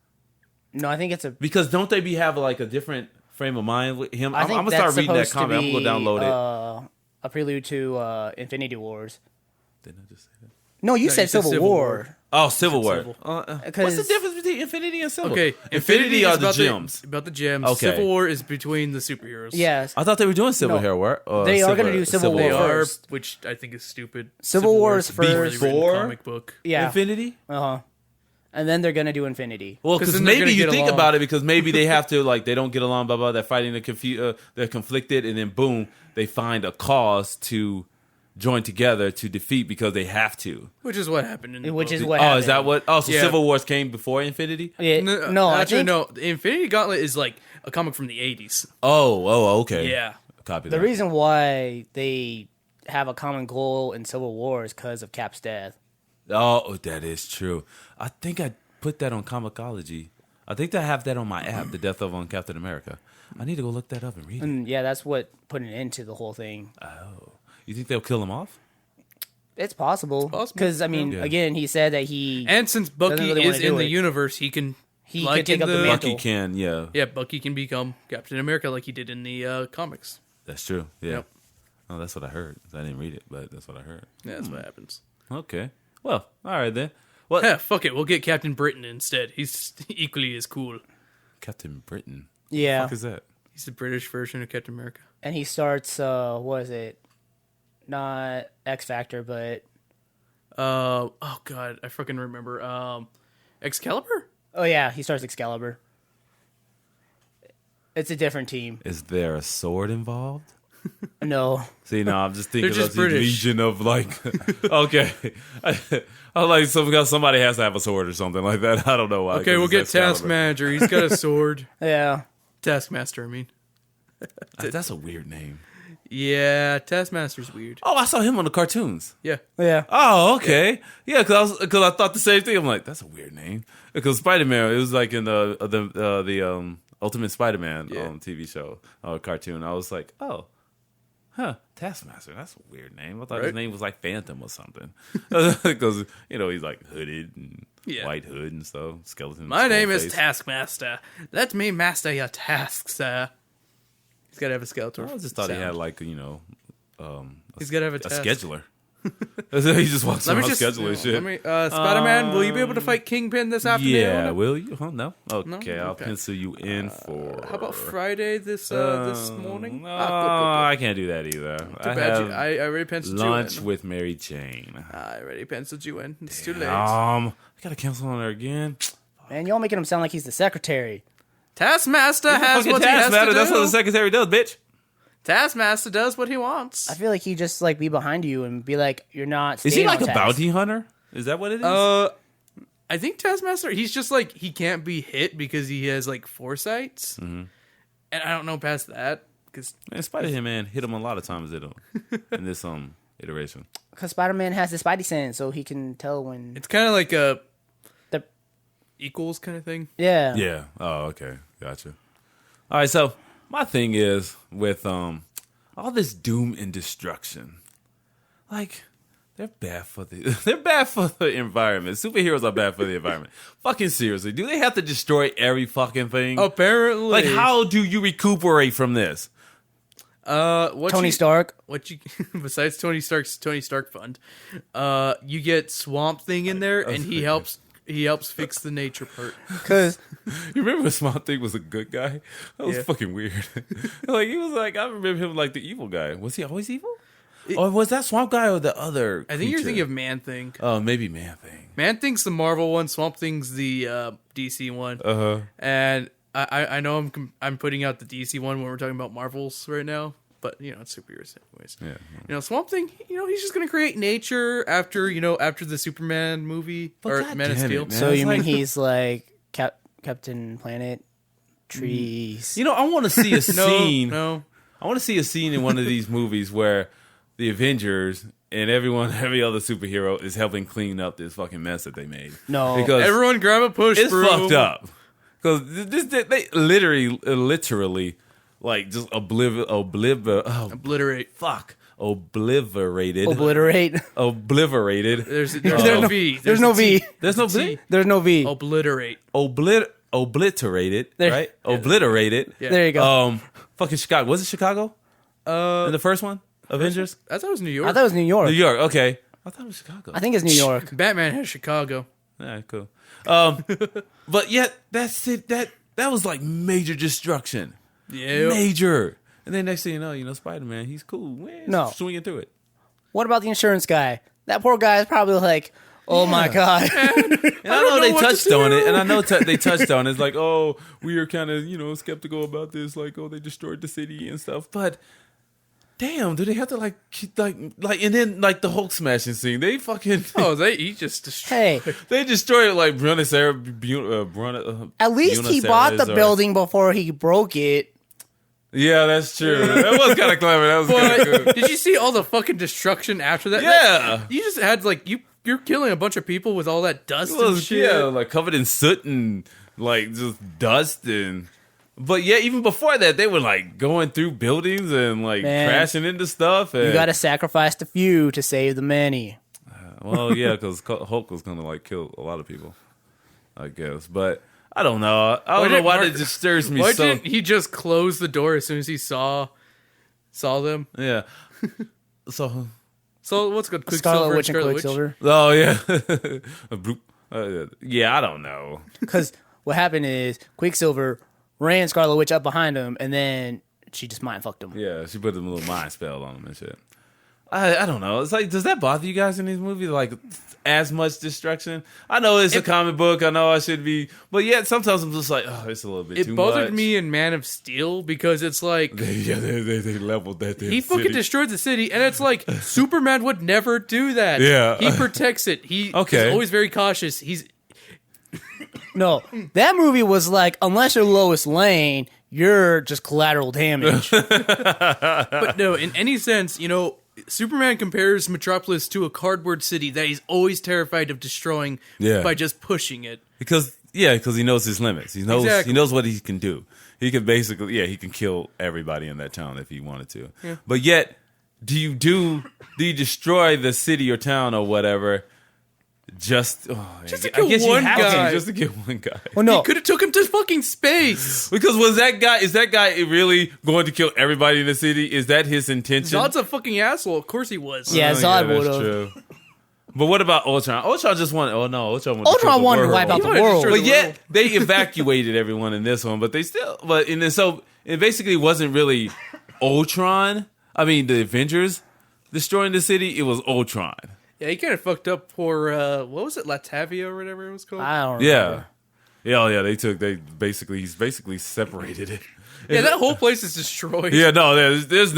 No, I think it's Because don't they have like a different frame of mind with him? I I'm think gonna start reading that supposed comic. I'm gonna go download it. A prelude to Infinity Wars. Didn't I just say that? No, you you said said Civil Civil War. War. Oh, Civil War. Civil. What's the difference between Infinity and Civil? Okay, Infinity is are the about gems. about the gems. Okay. Civil War is between the superheroes. Yes. I thought they were doing Civil No. War. They are gonna do Civil They War are, first. which I think is stupid. Civil War is is a really first. written Before comic book. Yeah. Infinity. Uh-huh. And then they're going to do Infinity. Well, 'Cause because then they're maybe gonna you get think along. about it, because maybe they have to, like, they don't get along, blah, blah, they're fighting, they're conflicted, and then boom, they find a cause to join together to defeat because they have to. Which is what happened in the Which book. is what Oh, happened. is that what? Oh, so Yeah. Civil Wars came before Infinity? Yeah, no, I actually, think no. The Infinity Gauntlet is like a comic from the 80s. Oh, okay. Yeah. Copy the that. reason why they have a common goal in Civil War is because of Cap's death. Oh, that is true. I think I put that on Comicology. I think I have that on my app, The Death of Captain America. I need to go look that up and read it. And yeah, that's what put an end to the whole thing. You think they'll kill him off? It's possible. possible. Because, I mean, Yeah. again, he said that he... And since Bucky really wanna is do in the it. universe, he can He like can take in up the the mantle. Bucky can, yeah. Yeah, Bucky can become Captain America like he did in the comics. That's true. Yeah. Yep. Oh, that's what I heard. I didn't read it, but that's what I heard. Yeah, that's what happens. Okay. Well, all right then. Well, Yeah, fuck it. We'll get Captain Britain instead. He's equally as cool. Captain Britain. Yeah, What is that? He's the British version of Captain America. and he starts. What is it? Not X Factor, but Oh god, I fucking remember. Excalibur? oh yeah, he starts Excalibur. It's a different team. Is there a sword involved? No, See, no, I'm just thinking They're just of the British. legion of like. Okay, I was like somebody has to have a sword or something like that. I don't know why. Okay, 'cause we'll it's get Excalibur. Taskmaster. He's got a sword. yeah. Taskmaster, I mean. That's a weird name. Yeah, Taskmaster's weird. Oh, I saw him on the cartoons. Yeah. Yeah. Oh, okay. Yeah, because I thought the same thing. I'm like, that's a weird name. Because Spider-Man, it was like in the Ultimate Spider-Man Yeah. TV show or cartoon. I was like, oh, Taskmaster. That's a weird name. I thought his Right. name was like Phantom or something. Because he's like hooded and Yeah. white hood and stuff. Skeleton. My name is face. Taskmaster. Let me master your tasks, sir. He's got to have a Skeletor. I just thought he sound. had like He's got to have a a task. scheduler. he just walks Let me around just scheduling shit. Let me, Spider-Man, will you be able to fight Kingpin this afternoon? Yeah, will you? Oh, no. Okay, I'll Okay. pencil you in for. How about Friday this morning? No, Cool. I can't do that either. Too I bad have I already penciled lunch you in. with Mary Jane. I already penciled you in. It's too late. I gotta cancel on her again. Man, y'all making him sound like he's the secretary. Taskmaster has Fucking what he has to Taskmaster, do. that's what the secretary does, bitch. Taskmaster does what he wants. I feel like he just like be behind you and be like, "You're not." Is he staying like on a task." bounty hunter? Is that what it is? I think Taskmaster, he's just like, he can't be hit because he has like foresights. Mm-hmm. And I don't know past that. Because Man, Spider-Man hit him a lot of times in this iteration. Because Spider-Man has the Spidey sense, so he can tell when. it's kind of like a The equals kind of thing. yeah. Yeah. Oh, okay. Gotcha. All right. So my thing is with all this doom and destruction, like they're bad for the environment. Superheroes are bad for the environment. Fucking seriously, do they have to destroy every fucking thing? Apparently. Like, how do you recuperate from this? What Tony you, Stark. What you besides Tony Stark fund, you get Swamp Thing in there, and he helps fix the nature part. Because You remember when Swamp Thing was a good guy? That was Yeah. fucking weird. Like, he was like, I remember him like the evil guy. Was he always evil? Or was that Swamp Guy or the other I think you're creature? thinking of Man Thing. Oh, maybe Man Thing. Man Thing's the Marvel one. Swamp Thing's the DC one. And I know I'm putting out the DC one when we're talking about Marvels right now, but it's superheroes anyways. Yeah. Swamp Thing, he's just gonna create nature after the Superman movie or God Man of damn it, Steel. man. so it's you mean like- he's like Captain Planet, trees. I want to see a scene. No. I want to see a scene in one of these movies where the Avengers and every other superhero is helping clean up this fucking mess that they made. No. Because Everyone grab a push it's broom. fucked up. Because they literally, like, just obliterated. Obliterate. Obliterated. There's no V. There's no V. There's no V. There's no V. Obliterate. Obliterated. There- Right? Obliterated. Yeah. There you go. Fucking Chicago. Was it Chicago? In the first one? Avengers? I thought it was New York. I thought it was New York. New York. Okay. I thought it was Chicago. I think it's New York. Batman has Chicago. All right, cool. But yet, that's it. That was like major destruction. Yeah. Major. And then next thing you know, Spider-Man, he's cool. Man, No. swinging through it. What about the insurance guy? That poor guy is probably like, oh my God. And I know they touched on it, and I know they touched on it. It's like, oh, we are kind of, skeptical about this. Like, oh, they destroyed the city and stuff. But damn, do they have to like, and then like the Hulk smashing scene? They fucking He just destroyed. Hey, they destroyed like Buenos Aires. at least he bought the building before he broke it. Yeah, that's true. That was kind of clever. That was kind of But good. did you see all the fucking destruction after that? Yeah. You just had like you're killing a bunch of people with all that dust It and was, shit. yeah, like covered in soot and like just dust and. But yeah, even before that, they were like going through buildings and like Man, crashing into stuff. And, You got to sacrifice the few to save the many. well, yeah, because Hulk was gonna like kill a lot of people, I guess. But I don't know. I don't know why that disturbs me Why so. didn't he just close the door as soon as he saw them? Yeah. So. So what's good? Scarlet Quicksilver Witch and Scarlet Quicksilver. Oh yeah. Bloop. Yeah, I don't know. Because what happened is Quicksilver ran Scarlet Witch up behind him, and then she just mind fucked him. Yeah, she put a little mind spell on him and shit. I don't know. It's like, does that bother you guys in these movies? Like, as much destruction? I know it's a comic book. I know I should be, but yet sometimes I'm just like, oh, it's a little bit too much. It bothered me in Man of Steel because it's like they leveled that. He fucking destroyed the city, and it's like Superman would never do that. Yeah. He protects it. He's always very cautious. No, that movie was like, unless you're Lois Lane, you're just collateral damage. But no, in any sense, Superman compares Metropolis to a cardboard city that he's always terrified of destroying by just pushing it. Because he knows his limits. He knows what he can do. He can basically, he can kill everybody in that town if he wanted to. Yeah. But yet, do you destroy the city or town or whatever? Just to kill one guy. Just to kill one guy. Well, no. He could have took him to fucking space. Because is that guy really going to kill everybody in the city? Is that his intention? Zod's a fucking asshole. Of course he was. Yeah, Zod would that's have. true. But what about Ultron? Ultron just wanted. Oh no, Ultron wanted to wipe out the world. But yet they evacuated everyone in this one. But they still. So it basically wasn't really Ultron. I mean, the Avengers destroying the city. It was Ultron. Yeah, he kind of fucked up for what was it, Latavia or whatever it was called. I don't remember. Yeah. He's basically separated it. Yeah, that whole place is destroyed. Yeah, no, there's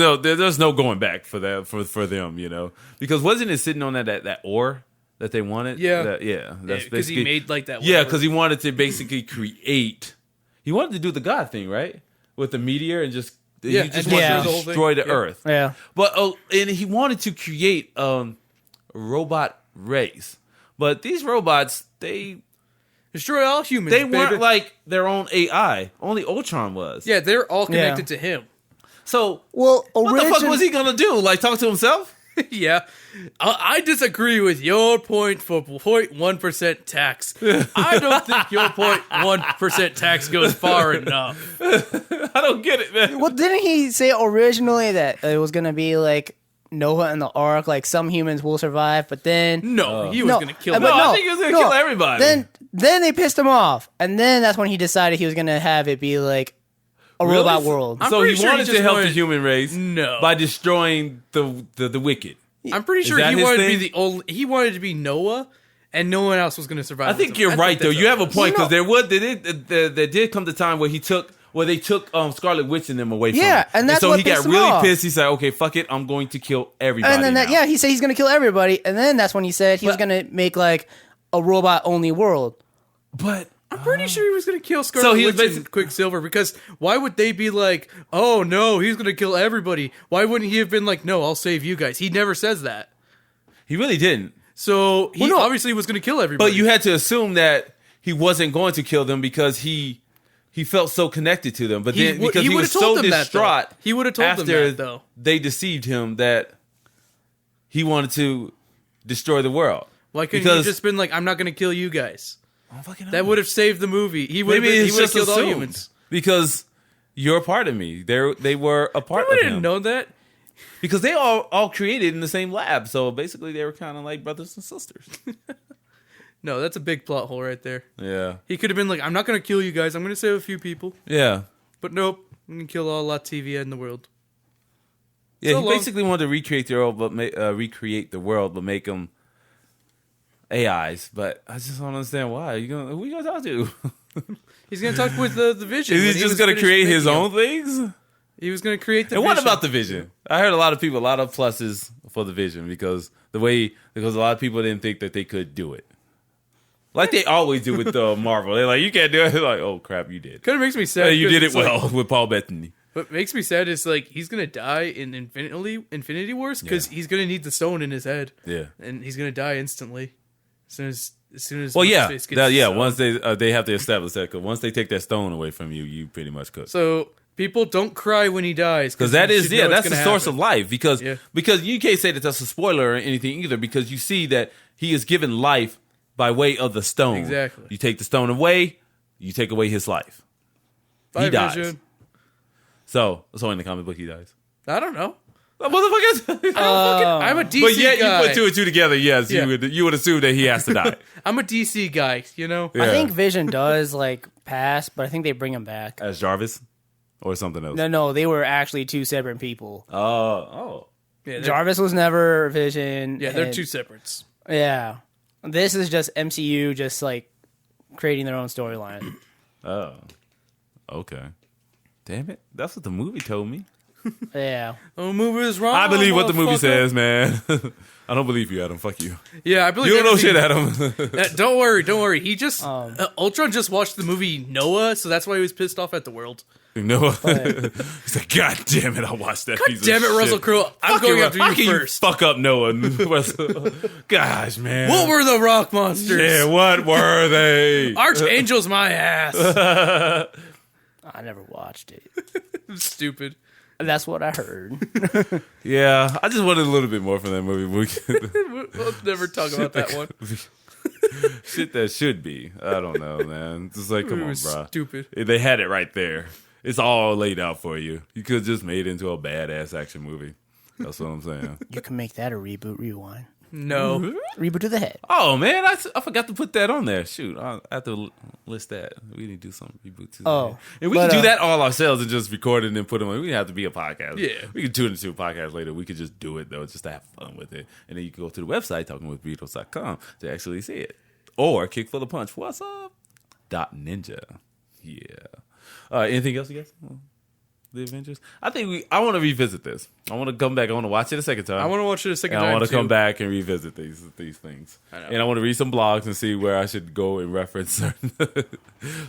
no going back for that for them, because wasn't it sitting on that ore that they wanted? Yeah, that's because he made like that. Yeah, because he wanted to basically create. He wanted to do the God thing, right, with the meteor and just he just wanted to destroy the Earth. Yeah, but and he wanted to create robot race, but these robots they destroy all humans. They weren't like their own AI. Only Ultron was. Yeah, they're all connected to him. So, what the fuck was he gonna do? Like talk to himself? Yeah, I disagree with your point for 0.1% tax. I don't think your 0.1% tax goes far enough. I don't get it, man. Well, didn't he say originally that it was gonna be like Noah and the Ark, like some humans will survive, but then he was gonna kill them. I think he was gonna kill everybody. Then they pissed him off, and then that's when he decided he was gonna have it be like a robot world. So he wanted to help the human race by destroying the wicked. I'm pretty sure he wanted to be he wanted to be Noah, and no one else was gonna survive. I think you're right though. You have a point because there did come the time where they took Scarlet Witch and them away from him. Yeah, and that's so what he got pissed him really off. pissed. He said, "Okay, fuck it, I'm going to kill everybody." And then now. he said he's gonna kill everybody, and then that's when he said he was gonna make like a robot only world. But I'm pretty sure he was going to kill Scarlet Witch and Quicksilver, because why would they be like, oh no, he's going to kill everybody? Why wouldn't he have been like, no, I'll save you guys? He never says that. He really didn't. So he obviously was going to kill everybody. But you had to assume that he wasn't going to kill them because he felt so connected to them. But then because he was so distraught, he would have told them that though. They deceived him that he wanted to destroy the world. Why couldn't he just been like, I'm not going to kill you guys? That would have saved the movie. He would have killed all humans. Because you're a part of me. They were a part of him. I didn't know that. Because they all created in the same lab. So basically they were kind of like brothers and sisters. No, that's a big plot hole right there. Yeah. He could have been like, I'm not going to kill you guys. I'm going to save a few people. Yeah. But nope. I'm going to kill all Latvia in the world. Yeah, he basically wanted to recreate the world, but make them AIs, but I just don't understand why. Who are you gonna talk to? He's gonna talk with the Vision. Is he just gonna create his own things? He was gonna create the And Vision. what about the Vision? I heard a lot of pluses for the Vision because a lot of people didn't think that they could do it. Like they always do with Marvel. They're like, you can't do it. They're like, oh crap, you did. Kind of makes me sad. You did it well with Paul Bettany. What makes me sad is like he's gonna die in Infinity Wars because he's gonna need the stone in his head. Yeah, and he's gonna die instantly. As soon as once they have to establish that, because once they take that stone away from you, you pretty much cook. So people don't cry when he dies, because that's the source of life. Because you can't say that that's a spoiler or anything either, because you see that he is given life by way of the stone. Exactly. You take the stone away, you take away his life. He dies. Vision. So in the comic book he dies. I don't know. Motherfuckers. I'm a DC guy. But yet you put two and two together, yes, you would assume that he has to die. I'm a DC guy, Yeah. I think Vision does like past, but I think they bring him back. As Jarvis or something else? No, they were actually two separate people. Oh. Yeah, Jarvis was never Vision. Yeah, they're and- two separates. Yeah. This is just MCU just like creating their own storyline. Oh. Okay. Damn it. That's what the movie told me. Yeah. The movie is wrong. I believe what the movie motherfucker. says, man. I don't believe you, Adam. Fuck you. Yeah, I believe You don't know shit, everything- Adam. Don't worry. He just Ultron just watched the movie Noah, so that's why he was pissed off at the world. You know, he's like, God damn it, I watched that piece Damn of it, Russell shit. Crowe! I'm Fucking going after how you can first. Fuck up Noah. Gosh, man. What were the rock monsters? Yeah, what were they? Archangel's my ass. I never watched it. Stupid. That's what I heard. Yeah, I just wanted a little bit more from that movie. We'll never talk about that one. Shit that should be. I don't know, man. Just like, come It on, was bro. stupid. They had it right there. It's all laid out for you. You could have just made it into a badass action movie. That's what I'm saying. You can make that a reboot, rewind. No. Reboot to the head. Oh, man, I forgot to put that on there. Shoot, I have to list that. We need to do some reboots. Oh, and we but, can do that all ourselves and just record it and then put them on. We don't have to be a podcast. Yeah. We can tune into a podcast later. We could just do it, though, just to have fun with it. And then you can go to the website, talkingwithbeatles.com, to actually see it. Or Kick for the Punch. What's up? .ninja. Yeah. Anything else, you guys? The Avengers? I want to revisit this. I want to come back. I want to watch it a second time. I want to watch it a second And time. I want to too. come back and revisit these things. And I want to read some blogs and see where I should go and reference certain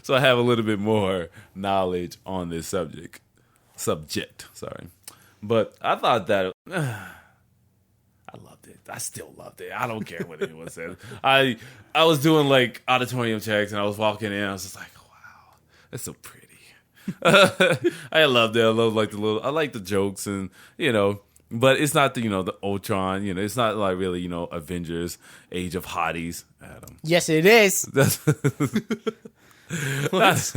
so I have a little bit more knowledge on this subject. Sorry. But I thought that I loved it. I still loved it. I don't care what anyone says. I was doing like auditorium checks and I was walking in. I was just like, wow, that's so pretty. I loved it. I love I like the jokes and but it's not the Ultron. It's not like really Avengers Age of Hotties. Adam. Yes, it is. That's that's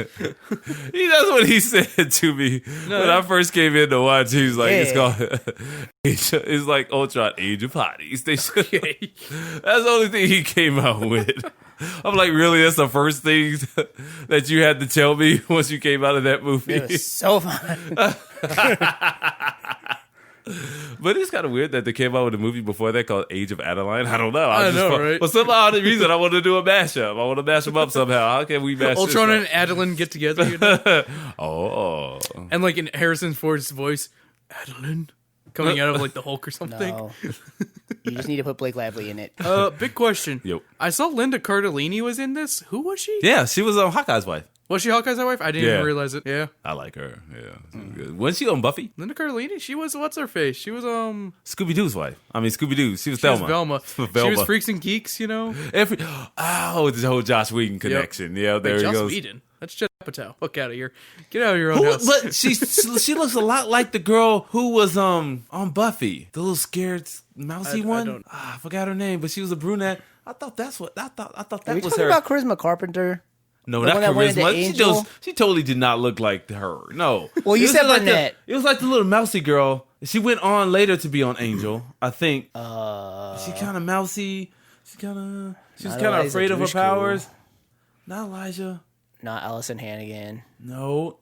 what he said to me when I first came in to watch. He was like, "It's called it's like Ultron Age of Hotties." That's the only thing he came out with. I'm like, really? That's the first thing that you had to tell me once you came out of that movie? It was so fun. But it's kind of weird that they came out with a movie before that called Age of Adeline. I don't know. I know, right? For some odd reason, I want to do a mashup. I want to mash them up somehow. How can we mash Ultron this and Adeline get together, Oh. and like in Harrison Ford's voice, Adeline coming out of like the Hulk or something. No. You just need to put Blake Lively in it. Big question. Yep. I saw Linda Cardellini was in this. Who was she? Yeah, she was Hawkeye's wife. Was she Hawkeye's wife? I didn't Yeah. even realize it. Yeah. I like her. Yeah. She was good. Wasn't she on Buffy? Linda Cardellini? She was, what's her face? She was, Scooby-Doo's wife. I mean, Scooby-Doo. She was she was Thelma. Velma. She was Freaks and Geeks, This whole Josh Whedon connection. Yeah, there Wait, he Joss goes. Whedon. That's Judd Apatow. Fuck out of here. Get out of your own house. But she looks a lot like the girl who was on Buffy, the little scared mousy I one. don't- I forgot her name, but she was a brunette. I thought that Are was we talking her. about Charisma Carpenter? No, the not one that went into charisma. Angel? She totally did not look like her. No. Well, you It was said like brunette. it was like the little mousy girl. She went on later to be on Angel. I think. She kind of mousy. She was Not kind of Eliza afraid of her Dushku. powers. Not Elijah. Not Allison Hannigan. No.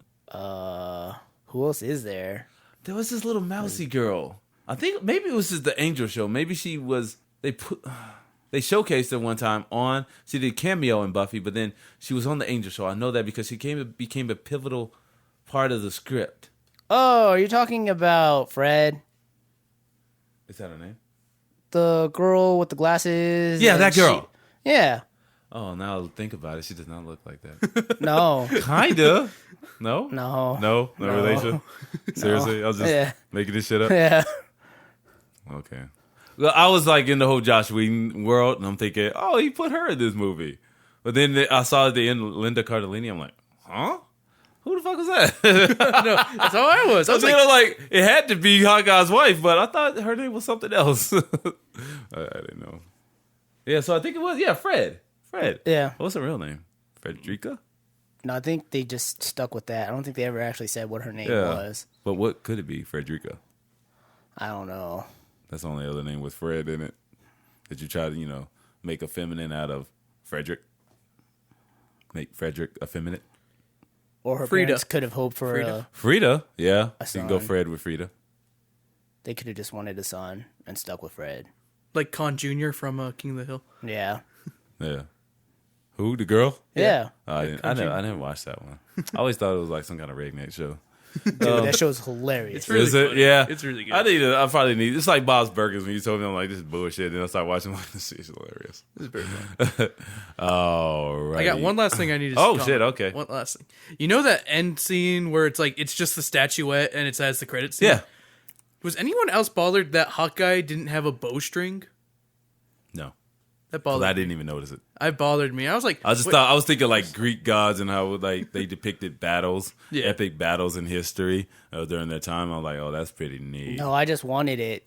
Who else is there? There was this little mousy girl. I think maybe it was just the Angel show. Maybe she was. They showcased her one time on. She did a cameo in Buffy, but then she was on the Angel show. I know that because she became a pivotal part of the script. Oh, are you talking about Fred? Is that her name? The girl with the glasses? Yeah, and that girl. Yeah. Oh, now think about it. She does not look like that. No. Kinda. No. No. No relation. Seriously, I was just making this shit up. Yeah. Okay. Well, I was like in the whole Josh Whedon world, and I'm thinking, oh, he put her in this movie. But then I saw at the end Linda Cardellini. I'm like, huh? Who the fuck was that? No, that's how I was. I was So, like, it had to be Hawkeye's wife, but I thought her name was something else. I didn't know. Yeah, so I think it was, Fred. Yeah. What's her real name? Frederica? No, I think they just stuck with that. I don't think they ever actually said what her name Yeah. was. But what could it be? Frederica. I don't know. That's the only other name with Fred in it. Did you try to, make a feminine out of Frederick? Make Frederick effeminate? Or her Frida. parents could have hoped for Frida. Frida, yeah. A You can go son. Fred with Frida. they could have just wanted a son and stuck with Fred. Like Con Jr. from King of the Hill. Yeah. Yeah. Who? The girl? Yeah. Oh, I never watched that one. I always thought it was like some kind of redneck show. Dude, that show's hilarious. Really Is it? funny. Yeah. It's really good. I probably need. It's like Bob's Burgers when you told me I'm like this is bullshit. Then I started watching like this is hilarious. It's very fun. All right. I got one last thing I need to Oh, comment. shit, okay. One last thing. You know that end scene where it's like it's just the statuette and it has the credit scene? Yeah. Was anyone else bothered that Hawkeye didn't have a bowstring? No, That 'cause bothered I me. didn't even notice it. It bothered me. I was like, I just wait, thought I was thinking like Greek gods and how like they depicted battles, Yeah. epic battles in history during that time. I was like, oh, that's pretty neat. No, I just wanted it.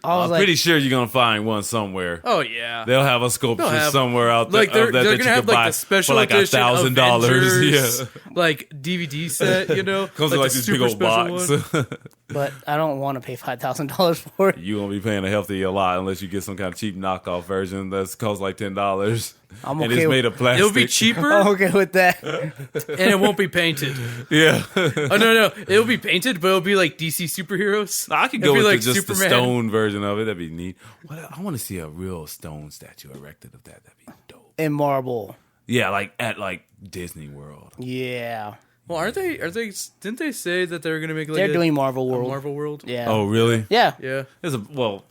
I was I'm like, pretty sure you're gonna find one somewhere. oh yeah. They'll have a sculpture They'll have- somewhere out there Like they're that gonna you have can buy like the special for like edition $1,000. Avengers, Yeah, like DVD set, you know, comes in like the this big super old special box. one. but I don't want to pay $5,000 for it. You won't be paying a healthy a lot unless you get some kind of cheap knockoff version that's costs like $10. I'm and okay it's with- made of plastic. It'll be cheaper I'm okay with that. and it won't be painted. Yeah. Oh no, it'll be painted, but it'll be like DC superheroes. I could It'll go be with like just Superman. the stone version of it. That'd be neat. I want to see a real stone statue erected of that. That'd be dope. In marble. Yeah, like at like Disney World. Yeah. Well, aren't they? Didn't they say that they're gonna make like They're a, doing Marvel a World. Marvel World? Yeah. Oh, really? Yeah. Yeah. There's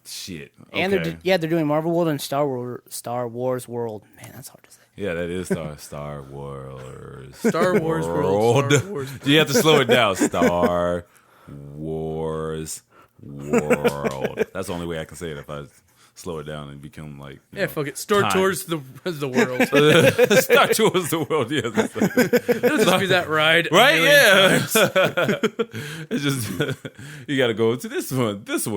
shit. And Okay. they're doing Marvel World and Star Wars World. Man, that's hard to say. Yeah, that is Star Wars. Star Wars World. Star Wars. You have to slow it down. Star Wars World. That's the only way I can say it if I slow it down and become like Yeah, fuck it. Star time. towards the world. Star towards the world. Yes, It'll just be that ride. a right. million Yeah, times. it's just you got to go to this one,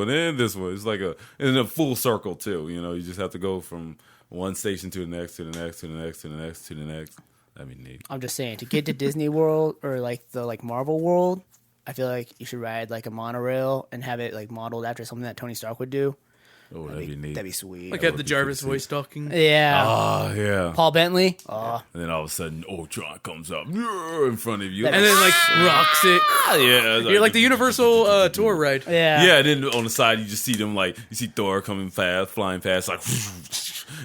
and this one. It's like in a full circle too. You know, you just have to go from one station to the next, to the next, to the next, to the next, to the next. That'd be neat. I'm just saying, to get to Disney World or like the Marvel World, I feel like you should ride like a monorail and have it like modeled after something that Tony Stark would do. Oh, that'd be neat. That'd be sweet. Like That have would the be Jarvis pretty voice talking. Yeah. Oh, yeah. Paul Bentley. Oh, And then all of a sudden, Ultron comes up in front of you. And then like rocks it. yeah, You're like the Universal tour ride. yeah. Yeah, and then on the side you just see them like you see Thor coming fast, flying past, like,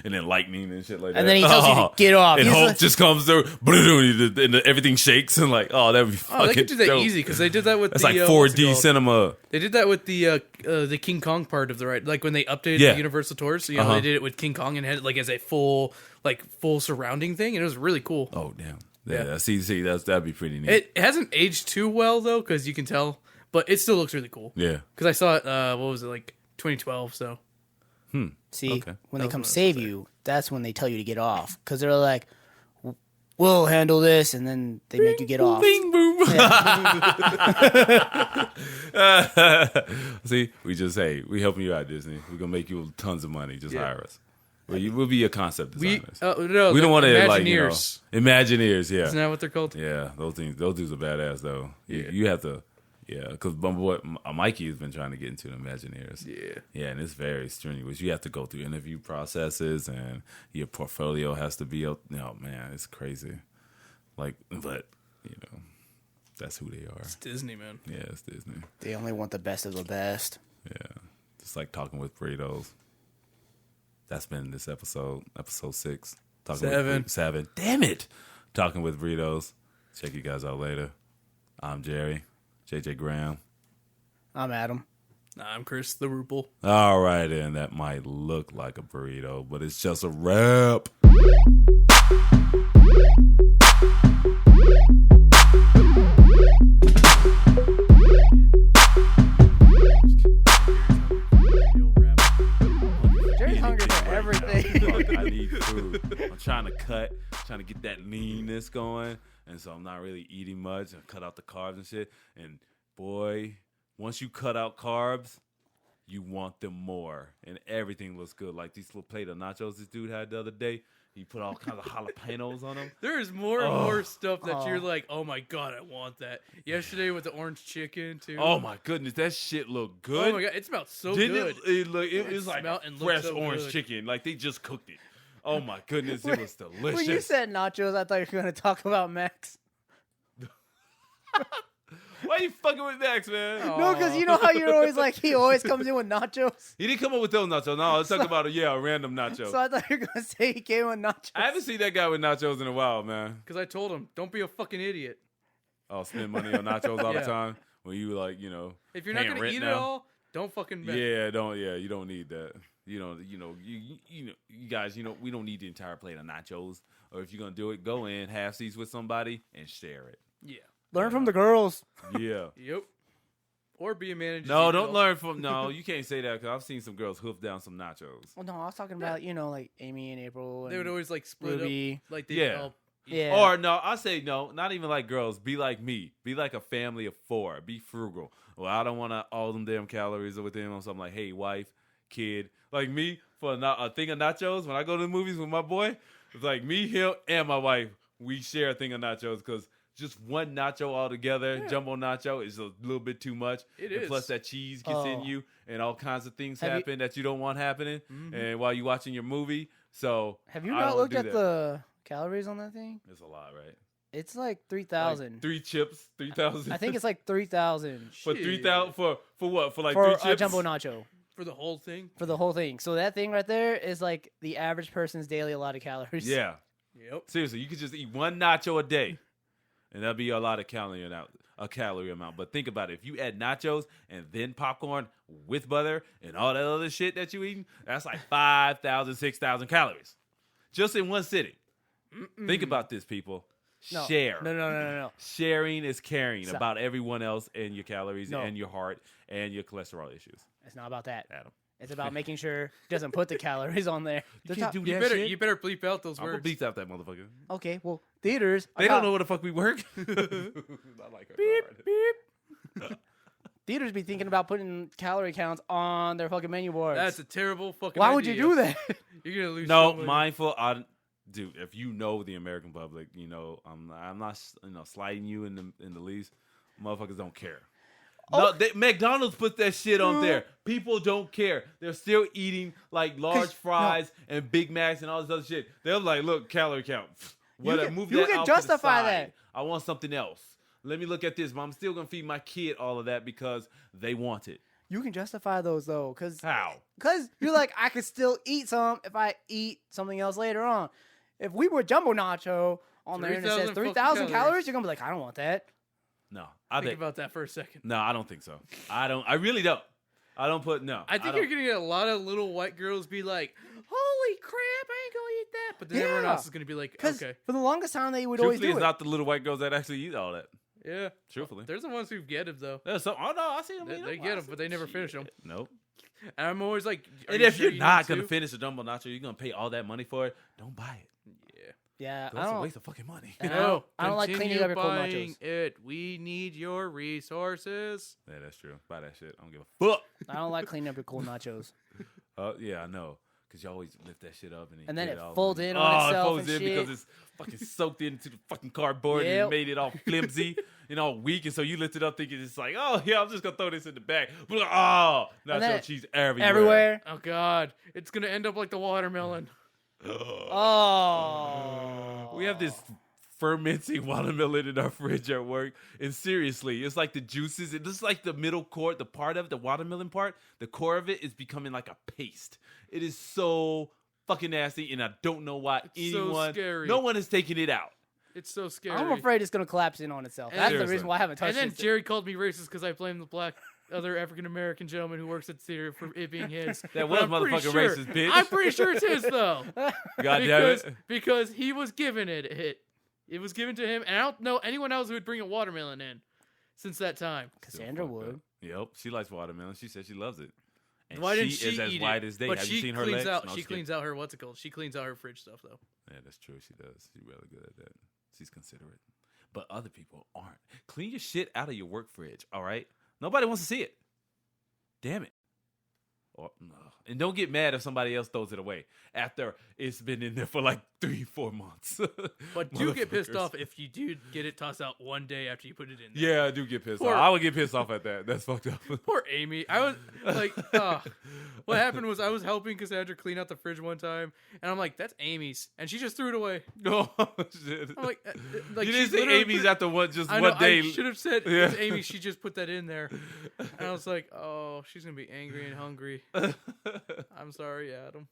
and then lightning and shit like that. And then he tells you to get off. And He's Hulk like- just comes through, and everything shakes, and like, oh, that'd be fucking. Oh, they could do that dope. easy because they did that with That's the like what's it 4D called? cinema. They did that with the King Kong part of the ride, like when they updated Yeah. the Universal tours. So, you know, Uh-huh. they did it with King Kong and had it like as a full surrounding thing, and it was really cool. Oh damn! Yeah. Yeah, see, that'd be pretty neat. It hasn't aged too well though, because you can tell, but it still looks really cool. Yeah. Because I saw it. What was it, like 2012? So See, Okay. when That they was come what I was save you, that's when they tell you to get off. Because they're like, we'll handle this, and then they make you get off. Bing boom. See, we helping you out, Disney. We're gonna make you tons of money. Just Yeah. hire us. We'll be your concept we designers. no, We don't want to like Imagineers. Imagineers. Yeah, Isn't that what they're called? yeah. Those dudes are badass though. Yeah. You have to, yeah. Because Mikey has been trying to get into the Imagineers. Yeah. Yeah, and it's very strenuous. You have to go through interview processes, and your portfolio has to be up. Oh man, it's crazy. Like, but that's who they are. It's Disney, man. Yeah, it's Disney. They only want the best of the best. Yeah, just like talking with burritos. That's been this episode 6. Talking 7. With 7. Damn it! Talking with burritos. Check you guys out later. I'm Jerry, JJ Graham. I'm Adam. Nah, I'm Chris the Rupel. All right, and that might look like a burrito, but it's just a wrap. Jerry's hungry for everything. Fuck, I need food. I'm trying to get that leanness going, and so I'm not really eating much. I cut out the carbs and shit. And boy, once you cut out carbs, you want them more, and everything looks good. Like these little plate of nachos this dude had the other day. He put all kinds of jalapenos on them. There is more and more stuff that you're like, oh my god, I want that. Yesterday with the orange chicken too. Oh my goodness, that shit looked good. Oh my god, it smelled so Didn't good. it was like smelled and looked fresh so orange good. chicken. Like they just cooked it. Oh my goodness, it was delicious. When you said nachos, I thought you were going to talk about Max. Why you fucking with Max, man? No, because you know how you're always like, he always comes in with nachos. He didn't come up with those nachos. No, let's talk about a random nacho. So I thought you were gonna say he came with nachos. I haven't seen that guy with nachos in a while, man. Because I told him, don't be a fucking idiot. Oh, spend money on nachos all the Yeah. time when you like, If you're not paying gonna rent eat now. it all, don't fucking bet. you don't need that. You guys, we don't need the entire plate of nachos. Or if you're gonna do it, go in, have seats with somebody, and share it. Yeah. Learn from the girls. Yeah. Yep. Or be a manager. No, don't learn from. No, you can't say that because I've seen some girls hoof down some nachos. Well, no, I was talking about, like Amy and April. And They would always like split Ruby. up. Like they Yeah. all. Yeah. Or no, I say no, not even like girls. Be like me. Be like a family of 4. Be frugal. Well, I don't want all them damn calories with them. So I'm like, hey, wife, kid, like me for a thing of nachos. When I go to the movies with my boy, it's like me, him, and my wife. We share a thing of nachos because just one nacho altogether, jumbo nacho, is a little bit too much. It and is. Plus that cheese gets in you, and all kinds of things Have you- happen that you don't want happening. And while you're watching your movie, so Have you I not don't looked do at that. the calories on that thing? It's a lot, right? It's like 3,000. Like 3 chips, 3,000. I think it's like 3,000 for 3,000 for what? For like for 3 a chips. jumbo nacho. For the whole thing. For the whole thing. So that thing right there is like the average person's daily allotted calories. Yeah, Yep. seriously, you could just eat one nacho a day, and that'd be a lot of calorie amount. But think about it: if you add nachos and then popcorn with butter and all that other shit that you eating, that's like 5,000, 6,000 calories just in one sitting. Think about this, people. No. Share. No. Sharing is caring Stop. about everyone else and your calories No. and your heart and your cholesterol issues. It's not about that. Adam. It's about making sure it doesn't put the calories on there. You can't do You that better shit. you better bleep out those I'm gonna words. beat out that motherfucker. Okay, well, theaters. They don't know where the fuck we work. I like her. Beep. Theaters be thinking about putting calorie counts on their fucking menu boards. That's a terrible fucking Why would you idea. do that? You're gonna lose No, so many- mindful. Dude, if you know the American public, I'm not sliding you in the least. Motherfuckers don't care. No, McDonald's put that shit on there. People don't care. They're still eating like large fries and Big Macs and all this other shit. They're like, look, calorie count. Whatever, move you that can out to the justify side. that. I want something else. Let me look at this, but I'm still gonna feed my kid all of that because they want it. You can justify those though, because How? you're like, I could still eat some if I eat something else later on. If we were jumbo nacho on there and it says 3,000 3,000 fucking calories, you're gonna be like, I don't want that. No, I Think think. about that for a second. No, I don't think so. I really don't. I don't put no. I think don't. you're gonna get a lot of little white girls be like, "Holy crap, I ain't gonna eat that," but then everyone Yeah. else is gonna be like, Because "Okay, for the longest time, they would always Truthfully, do it's it. not the little white girls that actually eat all that. yeah." Truthfully, There's the ones who get it though. there's some. Oh no, I see them. They get them, but they never finish them. Nope. And I'm always like, Are And you if sure you're you not need gonna to? finish a jumbo nacho, you're gonna pay all that money for it. Don't buy it. Yeah. Yeah, I That's a don't. waste of fucking money. And yeah, I don't like cleaning continue up your cold buying nachos. it. We need your resources. that's true. Buy that shit. I don't give a fuck. I don't like cleaning up your cold nachos. Yeah, I know. Because you always lift that shit up And then get it all folds in. in on itself it folds and in shit. because it's fucking soaked into the fucking cardboard Yep. and made it all flimsy and all weak. And so you lift it up thinking it's like, oh, yeah, I'm just going to throw this in the bag. But oh, then nacho it- cheese everywhere. Everywhere. Oh God, it's gonna end up like the watermelon. Oh. We have this fermenting watermelon in our fridge at work. And seriously, it's like the juices. It looks like the middle core, the part of it, the watermelon part, the core of it is becoming like a paste. It is so fucking nasty, and I don't know why so anyone, scary. no one is taking it out. It's so scary. I'm afraid it's gonna collapse in on itself. And That's the seriously. reason why I haven't touched And then it. Jerry called me racist because I blamed the black other African American gentleman who works at the theater for it being his. That was But I'm pretty motherfucking sure- racist, bitch. I'm pretty sure it's his though. God damn it. Because he was given it. It was given to him, and I don't know anyone else who would bring a watermelon in since that time. Cassandra would. Yep, she likes watermelon. She said she loves it. And Why didn't she is as eat white it? as day. But Have she you seen her cleans legs? out. No, She I'm just cleans out her what's it called? She cleans out her fridge stuff though. kidding. Yeah, that's true. She does. She's really good at that. She's considerate. But other people aren't. Clean your shit out of your work fridge, all right? Nobody wants to see it. Damn it. And don't get mad if somebody else throws it away after it's been in there for like 3-4 months. But do get pissed off if you do get it tossed out one day after you put it in there. Yeah, I do get pissed off. I would get pissed off at that. That's fucked up. Poor Amy. I was like, what happened was I was helping Cassandra clean out the fridge one time, and I'm like, that's Amy's, and she just threw it away. No, shit. I'm like You didn't say Amy's after one day. I should have said it's Amy. She just put that in there, and I was like, oh, she's gonna be angry and hungry. I'm sorry, Adam.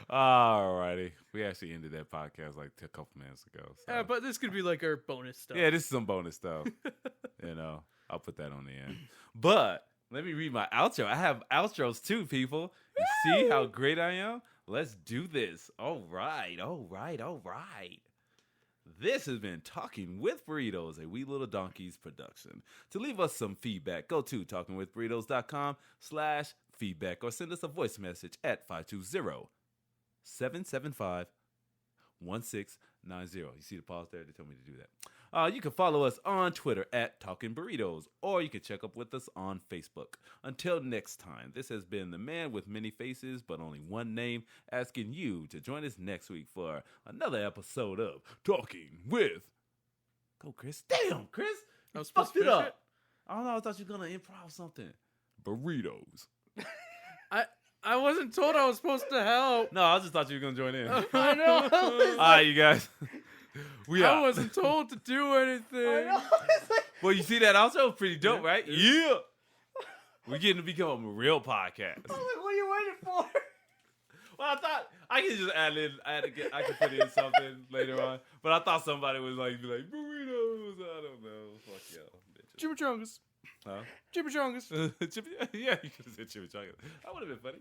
Alrighty, we actually ended that podcast like a couple minutes ago. So. But this could be like our bonus stuff. Yeah, this is some bonus stuff. I'll put that on the end. But let me read my outro. I have outros too, people. You see how great I am? Let's do this. All right. This has been Talking with Burritos, a We Little Donkeys production. To leave us some feedback, go to talkingwithburritos.com/feedback or send us a voice message at 520-775-1690. You see the pause there? They told me to do that. You can follow us on Twitter at Talking Burritos, or you can check up with us on Facebook. Until next time, this has been the man with many faces but only one name, asking you to join us next week for another episode of Talking with... Go, Chris. Damn, Chris. I was supposed to fucked it finish up. I don't know. I thought you were going to improv something. Burritos. I wasn't told I was supposed to help. No, I just thought you were going to join in. I know. All right, you guys. I wasn't told to do anything. I know. It's like, Well, you see that also pretty dope, right? Yeah. We're getting to become a real podcast. I was like, what are you waiting for? Well, I thought I could just add in. I could put in something later on, but I thought somebody was like, be like burritos. I don't know. Fuck y'all, bitches. Chimichangas. Huh? Chimichangas. Yeah, you could have said chimichangas. That would have been funny.